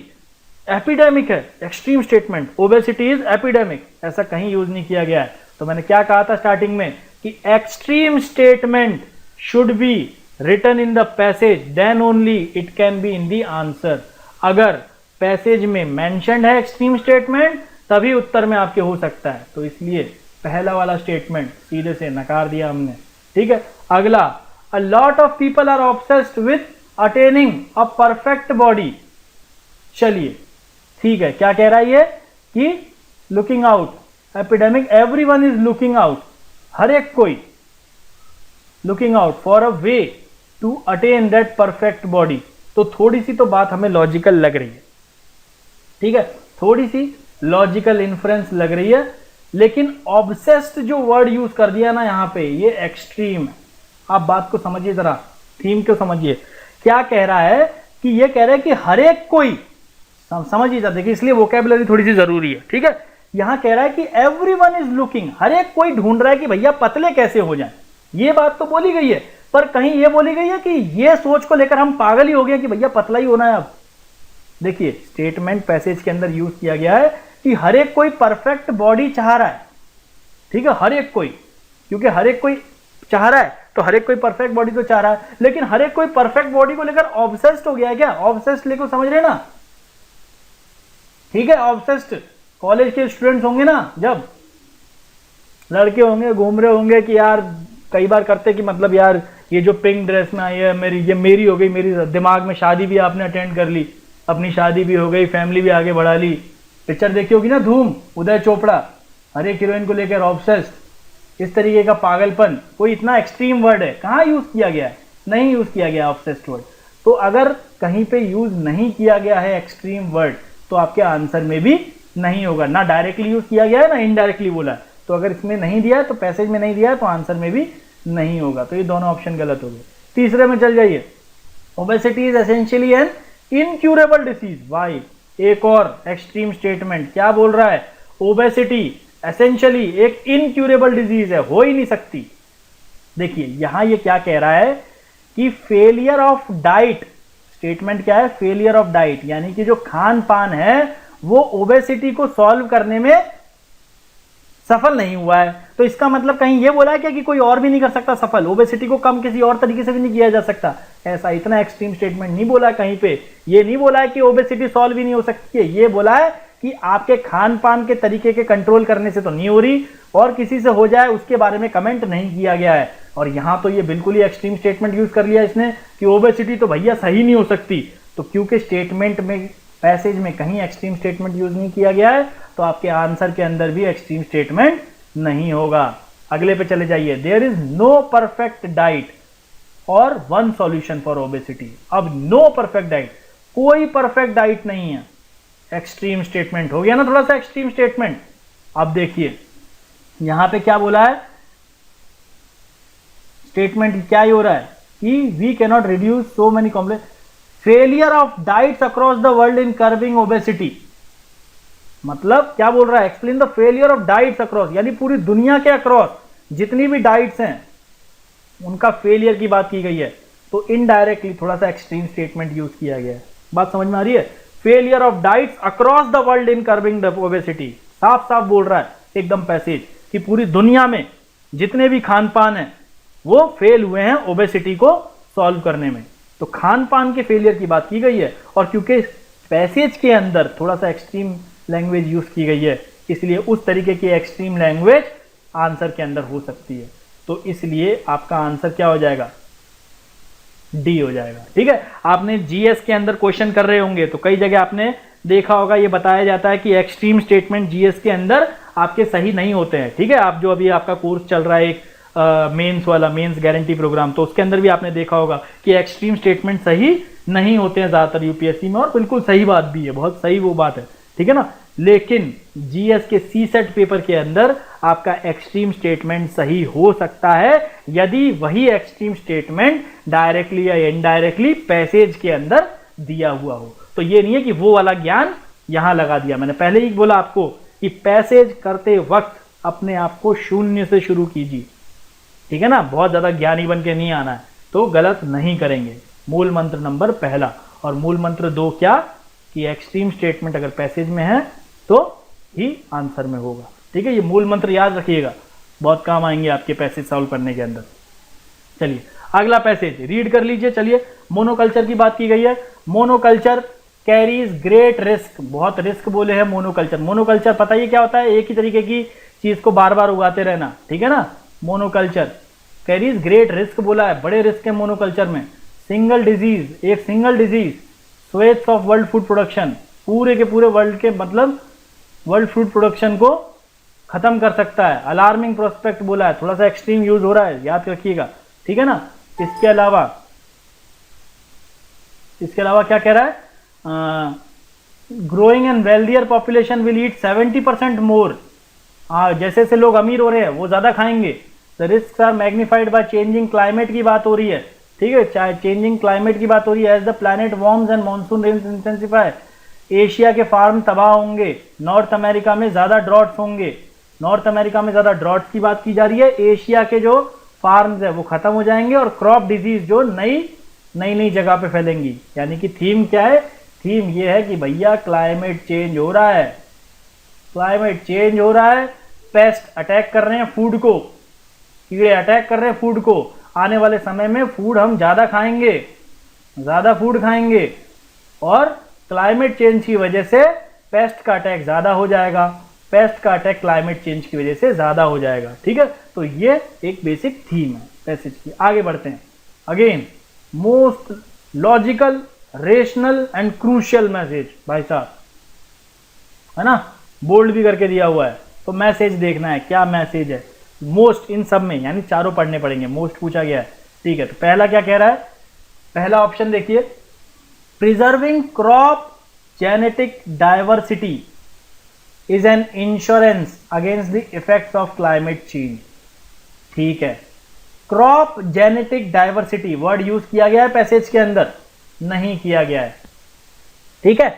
एपिडेमिक है, extreme statement, obesity is epidemic, ऐसा कहीं यूज नहीं किया गया है। तो मैंने क्या कहा था स्टार्टिंग में कि extreme statement should be written in the passage, then only it can be in the answer. अगर पैसेज में मेंशन्ड है एक्सट्रीम स्टेटमेंट तभी उत्तर में आपके हो सकता है। तो इसलिए पहला वाला स्टेटमेंट सीधे से नकार दिया हमने। ठीक है, अगला, a lot of people are obsessed with attaining a perfect body. चलिए ठीक है, क्या कह रहा है ये कि looking out, epidemic, everyone is looking out, हर एक कोई looking out for a way to attain that perfect body. तो थोड़ी सी तो बात हमें लॉजिकल लग रही है, ठीक है, थोड़ी सी लॉजिकल इन्फ्रेंस लग रही है, लेकिन ऑब्सेस्ड जो वर्ड यूज कर दिया ना यहां पे, ये एक्सट्रीम है। आप बात को समझिए जरा, थीम को समझिए। क्या कह रहा है कि ये कह रहा है कि हर एक कोई, समझिए जरा, देखिए इसलिए वोकैबुलरी थोड़ी सी जरूरी है। ठीक है, यहां कह रहा है कि एवरीवन इज लुकिंग, हर एक कोई ढूंढ रहा है कि भैया पतले कैसे हो जाएं। ये बात तो बोली गई है, पर कहीं ये बोली गई है कि ये सोच को लेकर हम पागल ही हो गए कि भैया पतला ही होना है अब। देखिए स्टेटमेंट पैसेज के अंदर यूज किया गया है कि हर एक कोई परफेक्ट बॉडी चाह रहा है। ठीक है, हर एक कोई, क्योंकि हर एक कोई चाह रहा है तो हर एक कोई परफेक्ट बॉडी तो चाह रहा है, लेकिन हर एक कोई परफेक्ट बॉडी को लेकर ऑब्सेस्ड हो गया है। क्या ऑब्सेस्ड लेकर समझ रहे ना? ठीक है, ऑब्सेस्ड कॉलेज के स्टूडेंट्स होंगे ना, जब लड़के होंगे घूम रहे होंगे कि यार कई बार करते कि मतलब यार ये जो पिंक ड्रेस में आई है मेरी, ये मेरी हो गई, मेरी दिमाग में शादी भी आपने अटेंड कर ली, अपनी शादी भी हो गई, फैमिली भी आगे बढ़ा ली। पिक्चर देखी होगी ना धूम, उदय चोपड़ा, हर एक हीरोइन को लेकर ऑब्सेस्ड, इस तरीके का पागलपन। कोई इतना एक्सट्रीम वर्ड है कहाँ यूज किया गया है? नहीं यूज किया गया ऑब्सेस्ड वर्ड। तो अगर कहीं पे यूज नहीं किया गया है एक्सट्रीम वर्ड तो आपके आंसर में भी नहीं होगा, ना डायरेक्टली यूज किया गया है ना इनडायरेक्टली बोला है। तो अगर इसमें नहीं दिया है तो पैसेज में नहीं दिया है तो आंसर में भी नहीं होगा। तो ये दोनों ऑप्शन गलत हो गए। तीसरे में चल जाइए, obesity is essentially an incurable disease. Why, एक और एक्सट्रीम स्टेटमेंट क्या बोल रहा है? ओबेसिटी एसेंशियली एक इनक्यूरेबल डिजीज है, हो ही नहीं सकती। देखिए यहां ये क्या कह रहा है कि फेलियर ऑफ डाइट, स्टेटमेंट क्या है? फेलियर ऑफ डाइट, यानी कि जो खान पान है वो ओबेसिटी को सॉल्व करने में सफल नहीं हुआ है। तो इसका मतलब कहीं ये बोला है क्या कि कोई और भी नहीं कर सकता सफल? ओबेसिटी को कम किसी और तरीके से भी नहीं किया जा सकता, ऐसा इतना एक्सट्रीम स्टेटमेंट नहीं बोला कहीं पे। ये नहीं बोला है कि ओबेसिटी सॉल्व ही नहीं हो सकती है, ये बोला है कि आपके खान पान के तरीके के कंट्रोल करने से तो नहीं हो रही, और किसी से हो जाए उसके बारे में कमेंट नहीं किया गया है। और यहां तो ये बिल्कुल ही एक्सट्रीम स्टेटमेंट यूज कर लिया इसने कि ओबेसिटी तो भैया सही नहीं हो सकती। तो क्योंकि स्टेटमेंट में, पैसेज में कहीं एक्सट्रीम स्टेटमेंट यूज नहीं किया गया है, तो आपके आंसर के अंदर भी एक्सट्रीम स्टेटमेंट नहीं होगा। अगले पे चले जाइए। There is no perfect diet or one solution for obesity. अब नो परफेक्ट डाइट, कोई परफेक्ट डाइट नहीं है, एक्सट्रीम स्टेटमेंट हो गया ना, थोड़ा सा एक्सट्रीम स्टेटमेंट। अब देखिए यहां पे क्या बोला है, स्टेटमेंट क्या ही हो रहा है कि we can not reduce so many complex, failure of diets across the world in curbing obesity. मतलब क्या बोल रहा है, explain the failure of diets across, यानी पूरी दुनिया के अक्रॉस जितनी भी डाइट्स हैं उनका फेलियर की बात की गई है। तो इनडायरेक्टली थोड़ा सा एक्सट्रीम स्टेटमेंट यूज किया गया है। बात समझ में आ रही है? Failure of diets across the world in curbing the obesity, साफ साफ बोल रहा है एकदम पैसेज कि पूरी दुनिया में जितने भी खान पान है वो फेल हुए हैं ओबेसिटी को सॉल्व करने में। तो खान पान के फेलियर की बात की गई है, और क्योंकि पैसेज के अंदर थोड़ा सा एक्सट्रीम लैंग्वेज यूज की गई है, इसलिए उस तरीके की एक्सट्रीम लैंग्वेज आंसर के अंदर हो सकती है। तो इसलिए आपका आंसर क्या हो जाएगा, डी हो जाएगा। ठीक है, आपने जीएस के अंदर क्वेश्चन कर रहे होंगे तो कई जगह आपने देखा होगा, ये बताया जाता है कि एक्सट्रीम स्टेटमेंट जीएस के अंदर आपके सही नहीं होते हैं। ठीक है, आप जो अभी आपका कोर्स चल रहा है एक मेंस वाला, मेंस गारंटी प्रोग्राम, तो उसके अंदर भी आपने देखा होगा कि एक्सट्रीम स्टेटमेंट सही नहीं होते हैं ज्यादातर यूपीएससी में, और बिल्कुल सही बात भी है, बहुत सही वो बात है। ठीक है ना, लेकिन जीएस के सी सेट पेपर के अंदर आपका एक्सट्रीम स्टेटमेंट सही हो सकता है यदि वही एक्सट्रीम स्टेटमेंट डायरेक्टली या इनडायरेक्टली पैसेज के अंदर दिया हुआ हो। तो ये नहीं है कि वो वाला ज्ञान यहां लगा दिया। मैंने पहले ही बोला आपको कि पैसेज करते वक्त अपने आप को शून्य से शुरू कीजिए। ठीक है ना, बहुत ज्यादा ज्ञानी बन के नहीं आना है, तो गलत नहीं करेंगे। मूल मंत्र नंबर पहला, और मूल मंत्र 2 क्या, कि एक्सट्रीम स्टेटमेंट अगर पैसेज में है तो ही आंसर में होगा। ठीक है, ये मूल मंत्र याद रखिएगा, बहुत काम आएंगे आपके पैसेज सॉल्व करने के अंदर। चलिए अगला पैसेज रीड कर लीजिए। चलिए, मोनोकल्चर की बात की गई है। मोनोकल्चर कैरीज ग्रेट रिस्क, बहुत रिस्क बोले हैं मोनोकल्चर। मोनोकल्चर पता ही क्या होता है, एक ही तरीके की चीज को बार बार उगाते रहना। ठीक है ना, मोनोकल्चर कैरीज ग्रेट रिस्क बोला है, बड़े रिस्क है मोनोकल्चर में। सिंगल डिजीज, एक single disease sweats of world food production, पूरे के पूरे वर्ल्ड के मतलब वर्ल्ड फूड प्रोडक्शन को खत्म कर सकता है। अलार्मिंग प्रोस्पेक्ट बोला है, थोड़ा सा एक्सट्रीम यूज हो रहा है, याद रखिएगा। ठीक है ना, इसके अलावा क्या कह रहा है, growing and wealthier population will eat 70% मोर। जैसे जैसे लोग अमीर हो रहे हैं वो ज्यादा खाएंगे। The risk are magnified by changing climate की बात हो रही है। ठीक है, चाहे चेंजिंग क्लाइमेट की बात हो रही है। As the planet warms and monsoon rains intensify, Asia के फार्म तबाह होंगे, नॉर्थ अमेरिका में ज्यादा ड्रॉट्स होंगे। नॉर्थ अमेरिका में ज्यादा ड्रॉट्स की बात की जा रही है, एशिया के जो फार्म्स है वो खत्म हो जाएंगे, और क्रॉप डिजीज जो नई जगह पे फैलेंगी। यानी कि थीम क्या है, थीम ये है कि भैया क्लाइमेट चेंज हो रहा है, क्लाइमेट चेंज हो रहा है, पेस्ट अटैक कर रहे हैं फूड को, कीड़े अटैक कर रहे हैं फूड को। आने वाले समय में फूड हम ज्यादा खाएंगे, ज्यादा फूड खाएंगे, और क्लाइमेट चेंज की वजह से पेस्ट का अटैक ज्यादा हो जाएगा, पेस्ट का अटैक क्लाइमेट चेंज की वजह से ज्यादा हो जाएगा। ठीक है, तो ये एक बेसिक थीम है पैसेज की। आगे बढ़ते हैं। Again most logical, rational and crucial message, भाई साहब है ना, बोल्ड भी करके दिया हुआ है, तो मैसेज देखना है क्या मैसेज है। मोस्ट इन सब में, यानी चारों पढ़ने पड़ेंगे, मोस्ट पूछा गया है। ठीक है, तो पहला क्या कह रहा है, पहला ऑप्शन देखिए, preserving crop genetic diversity is an insurance against the effects of climate change. ठीक है, crop genetic diversity word use किया गया है पैसेज के अंदर, नहीं किया गया है। ठीक है,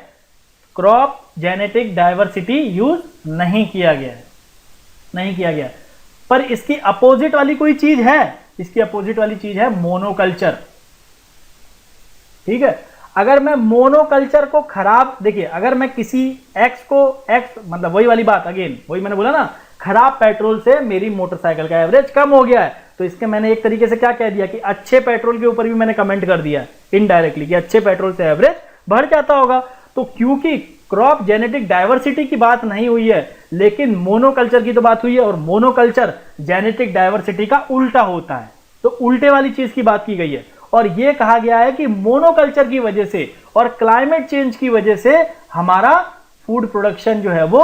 क्रॉप जेनेटिक डाइवर्सिटी यूज नहीं किया गया है, नहीं किया गया। पर इसकी अपोजिट वाली कोई चीज है, इसकी अपोजिट वाली चीज है मोनोकल्चर। ठीक है, अगर मैं मोनोकल्चर को खराब, देखिए अगर मैं किसी एक्स को, एक्स मतलब वही वाली बात, अगेन वही मैंने बोला ना खराब पेट्रोल से मेरी मोटरसाइकिल का एवरेज कम हो गया है। तो इसके मैंने एक तरीके से क्या कह दिया कि अच्छे पेट्रोल के ऊपर भी मैंने कमेंट कर दिया इनडायरेक्टली कि अच्छे पेट्रोल से एवरेज बढ़ जाता होगा। तो क्योंकि क्रॉप जेनेटिक डाइवर्सिटी की बात नहीं हुई है, लेकिन मोनोकल्चर की तो बात हुई है, और मोनोकल्चर जेनेटिक डाइवर्सिटी का उल्टा होता है, तो उल्टे वाली चीज की बात की गई है। और यह कहा गया है कि मोनोकल्चर की वजह से और क्लाइमेट चेंज की वजह से हमारा फूड प्रोडक्शन जो है वो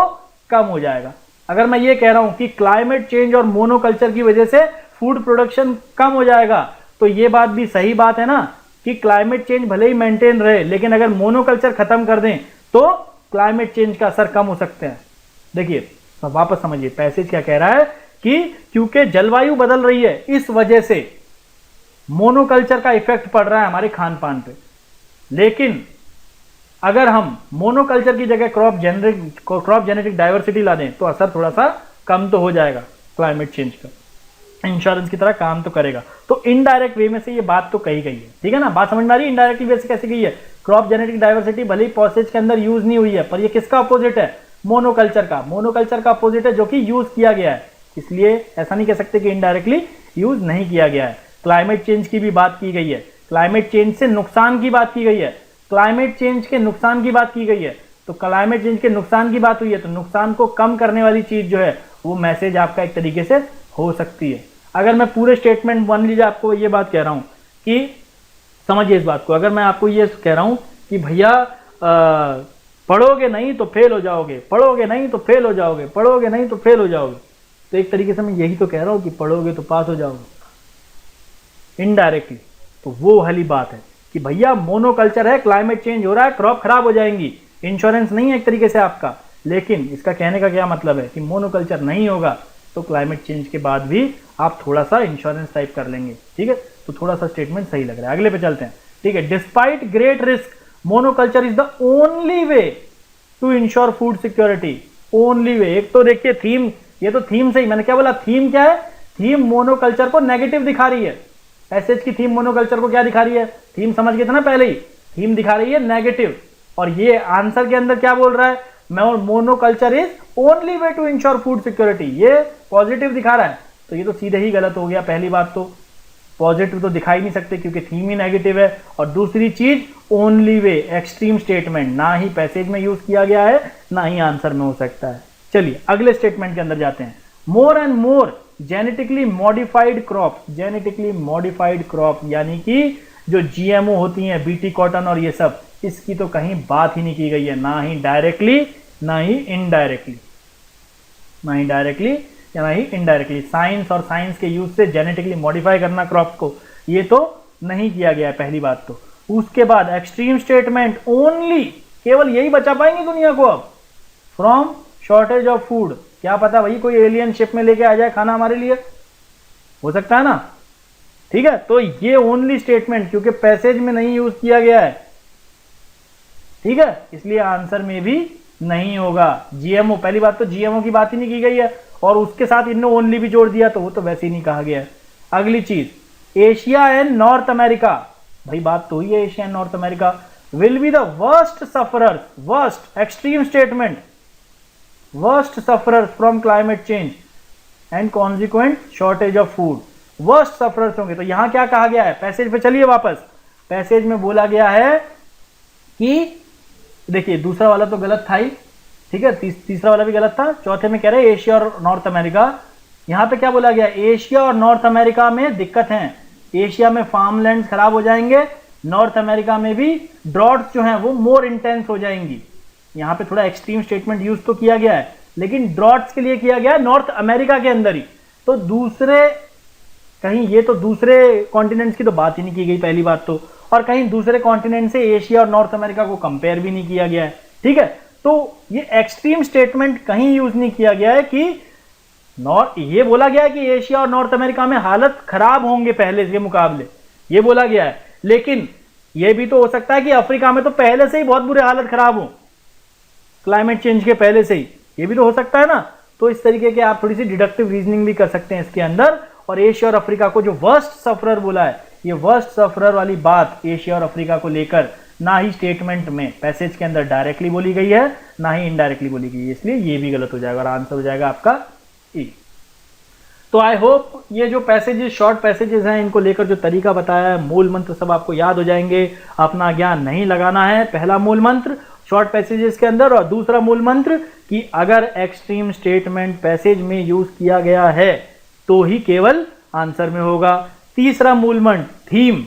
कम हो जाएगा। अगर मैं ये कह रहा हूं कि क्लाइमेट चेंज और मोनोकल्चर की वजह से फूड प्रोडक्शन कम हो जाएगा, तो ये बात भी सही बात है ना कि क्लाइमेट चेंज भले ही मेंटेन रहे, लेकिन अगर मोनोकल्चर खत्म कर दें तो क्लाइमेट चेंज का असर कम हो सकते हैं। देखिए वापस समझिए, पैसेज क्या कह रहा है कि क्योंकि जलवायु बदल रही है, इस वजह से मोनोकल्चर का इफेक्ट पड़ रहा है हमारे खान पान पे। लेकिन अगर हम मोनोकल्चर की जगह क्रॉप जेनेटिक डाइवर्सिटी ला दें तो असर थोड़ा सा कम तो हो जाएगा क्लाइमेट चेंज का, इंश्योरेंस की तरह काम तो करेगा। तो इनडायरेक्ट वे में से ये बात तो कही गई है, ठीक है ना। बात समझ में आ रही है इनडायरेक्ट वे से कैसे गई है। क्रॉप जेनेटिक डाइवर्सिटी भले ही पॉसेज के अंदर यूज नहीं हुई है, पर ये किसका अपोजिट है, मोनोकल्चर का। मोनोकल्चर का अपोजिट है जो कि यूज किया गया है, इसलिए ऐसा नहीं कह सकते कि इनडायरेक्टली यूज नहीं किया गया है। क्लाइमेट चेंज की भी बात की गई है, क्लाइमेट चेंज से नुकसान की बात की गई है, क्लाइमेट चेंज के नुकसान की बात की गई है। तो क्लाइमेट चेंज के नुकसान की बात हुई है, तो नुकसान को कम करने वाली चीज जो है वो मैसेज आपका एक तरीके से हो सकती है। अगर मैं पूरे स्टेटमेंट मान लीजिए आपको ये बात कह रहा हूं कि समझिए इस बात को, अगर मैं आपको ये कह रहा हूं कि भैया पढ़ोगे नहीं तो फेल हो जाओगे, पढ़ोगे नहीं तो फेल हो जाओगे, पढ़ोगे नहीं तो फेल हो जाओगे, तो एक तरीके से मैं यही तो कह रहा हूं कि पढ़ोगे तो पास हो जाओगे इनडायरेक्टली। तो वो वाली बात है कि भैया मोनोकल्चर है, क्लाइमेट चेंज हो रहा है, क्रॉप खराब हो जाएंगी, इंश्योरेंस नहीं है एक तरीके से आपका। लेकिन इसका कहने का क्या मतलब है कि मोनोकल्चर नहीं होगा तो क्लाइमेट चेंज के बाद भी आप थोड़ा सा इंश्योरेंस टाइप कर लेंगे, ठीक है। तो थोड़ा सा स्टेटमेंट सही लग रहा है, अगले पे चलते हैं, ठीक है। Despite great risk monoculture is the only way to ensure food security. Only way, एक तो देखिए थीम, ये तो थीम से ही मैंने क्या बोला, थीम क्या है, थीम मोनोकल्चर को नेगेटिव दिखा रही है। पैसेज की थीम मोनोकल्चर को क्या दिखा रही है, थीम समझ गए थे ना पहले ही, थीम दिखा रही है नेगेटिव। और ये आंसर के अंदर क्या बोल रहा है, monoculture is only way to ensure food security, ये पॉजिटिव दिखा रहा है। तो ये तो सीधे ही गलत हो गया। पहली बात तो पॉजिटिव तो दिखा ही नहीं सकते क्योंकि थीम ही नेगेटिव है, और दूसरी चीज ओनली वे एक्सट्रीम स्टेटमेंट ना ही पैसेज में यूज किया गया है ना ही आंसर में हो सकता है। चलिए अगले स्टेटमेंट के अंदर जाते हैं। More and more genetically modified crop, genetically modified crop यानी कि जो जीएमओ होती हैं, बीटी कॉटन और ये सब, इसकी तो कहीं बात ही नहीं की गई है, ना ही डायरेक्टली ना ही इनडायरेक्टली, ना ही डायरेक्टली या ना ही इनडायरेक्टली। साइंस और साइंस के यूज से जेनेटिकली मॉडिफाई करना क्रॉप को, ये तो नहीं किया गया है पहली बात तो। उसके बाद एक्सट्रीम स्टेटमेंट ओनली, केवल यही बचा पाएंगे दुनिया को अब फ्रॉम शॉर्टेज ऑफ फूड। क्या पता भाई कोई एलियन शिप में लेके आ जाए खाना हमारे लिए, हो सकता है ना, ठीक है। तो ये ओनली स्टेटमेंट क्योंकि पैसेज में नहीं यूज किया गया है, ठीक है, इसलिए आंसर में भी नहीं होगा। जीएमओ, पहली बात तो जीएमओ की बात ही नहीं की गई है, और उसके साथ इन्होंने ओनली भी जोड़ दिया तो वो तो वैसे ही नहीं कहा गया है। अगली चीज, एशिया एंड नॉर्थ अमेरिका, भाई बात तो ही है Asia and north America will be the worst sufferers, worst extreme statement, worst sufferers from climate change and consequent shortage of food, worst sufferers होंगे। तो यहां क्या कहा गया है, पैसेज पे चलिए वापस, पैसेज में बोला गया है कि देखिए दूसरा वाला तो गलत था ही, ठीक है, तीसरा वाला भी गलत था, चौथे में कह रहे हैं एशिया और नॉर्थ अमेरिका। यहां पे क्या बोला गया, एशिया और नॉर्थ अमेरिका में दिक्कत है, एशिया में फार्मलैंड खराब हो जाएंगे, नॉर्थ अमेरिका में भी ड्रॉट्स जो हैं वो मोर इंटेंस हो जाएंगी। यहां पे थोड़ा एक्सट्रीम स्टेटमेंट यूज तो किया गया है, लेकिन ड्रॉट्स के लिए किया गया है नॉर्थ अमेरिका के अंदर ही। तो दूसरे कहीं, ये तो दूसरे कॉन्टिनेंट्स की तो बात ही नहीं की गई पहली बात तो, और कहीं दूसरे कॉन्टिनेंट से एशिया और नॉर्थ अमेरिका को कंपेयर भी नहीं किया गया है, ठीक है। तो ये एक्सट्रीम स्टेटमेंट कहीं यूज नहीं किया गया है कि ये बोला गया है कि एशिया और नॉर्थ अमेरिका में हालत खराब होंगे पहले के मुकाबले, ये बोला गया है। लेकिन ये भी तो हो सकता है कि अफ्रीका में तो पहले से ही बहुत बुरे हालत खराब हो, क्लाइमेट चेंज के पहले से ही, ये भी तो हो सकता है ना। तो इस तरीके के आप थोड़ी सी डिडक्टिव रीजनिंग भी कर सकते हैं इसके अंदर। और एशिया और अफ्रीका को जो वर्स्ट सफरर बोला है, ये वर्स्ट सफरर वाली बात एशिया और अफ्रीका को लेकर ना ही स्टेटमेंट में पैसेज के अंदर डायरेक्टली बोली गई है ना ही इनडायरेक्टली बोली गई है, इसलिए ये भी गलत हो जाएगा और आंसर हो जाएगा आपका ई। तो आई होप ये जो पैसेजेस, शॉर्ट पैसेजेस हैं, इनको लेकर जो तरीका बताया है, मूल मंत्र सब आपको याद हो जाएंगे, अपना ज्ञान नहीं लगाना है। पहला मूल मंत्र शॉर्ट पैसेजेस के अंदर, और दूसरा मूल मंत्र कि अगर एक्सट्रीम स्टेटमेंट पैसेज में यूज किया गया है तो ही केवल आंसर में होगा। तीसरा मूल मंत्र थीम,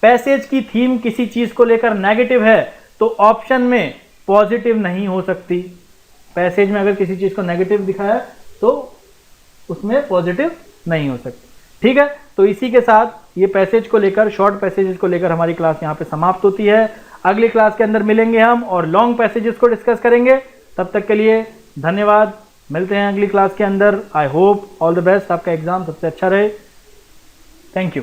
पैसेज की थीम किसी चीज को लेकर नेगेटिव है तो ऑप्शन में पॉजिटिव नहीं हो सकती। पैसेज में अगर किसी चीज को नेगेटिव दिखाया तो उसमें पॉजिटिव नहीं हो सकती। ठीक है, तो इसी के साथ ये पैसेज को लेकर, शॉर्ट पैसेजेस को लेकर हमारी क्लास यहाँ पे समाप्त होती है। अगली क्लास के अंदर मिलेंगे हम और लॉन्ग पैसेजेस को डिस्कस करेंगे। तब तक के लिए धन्यवाद, मिलते हैं अगली क्लास के अंदर। I hope all the best, आपका एग्जाम सबसे अच्छा रहे। Thank you.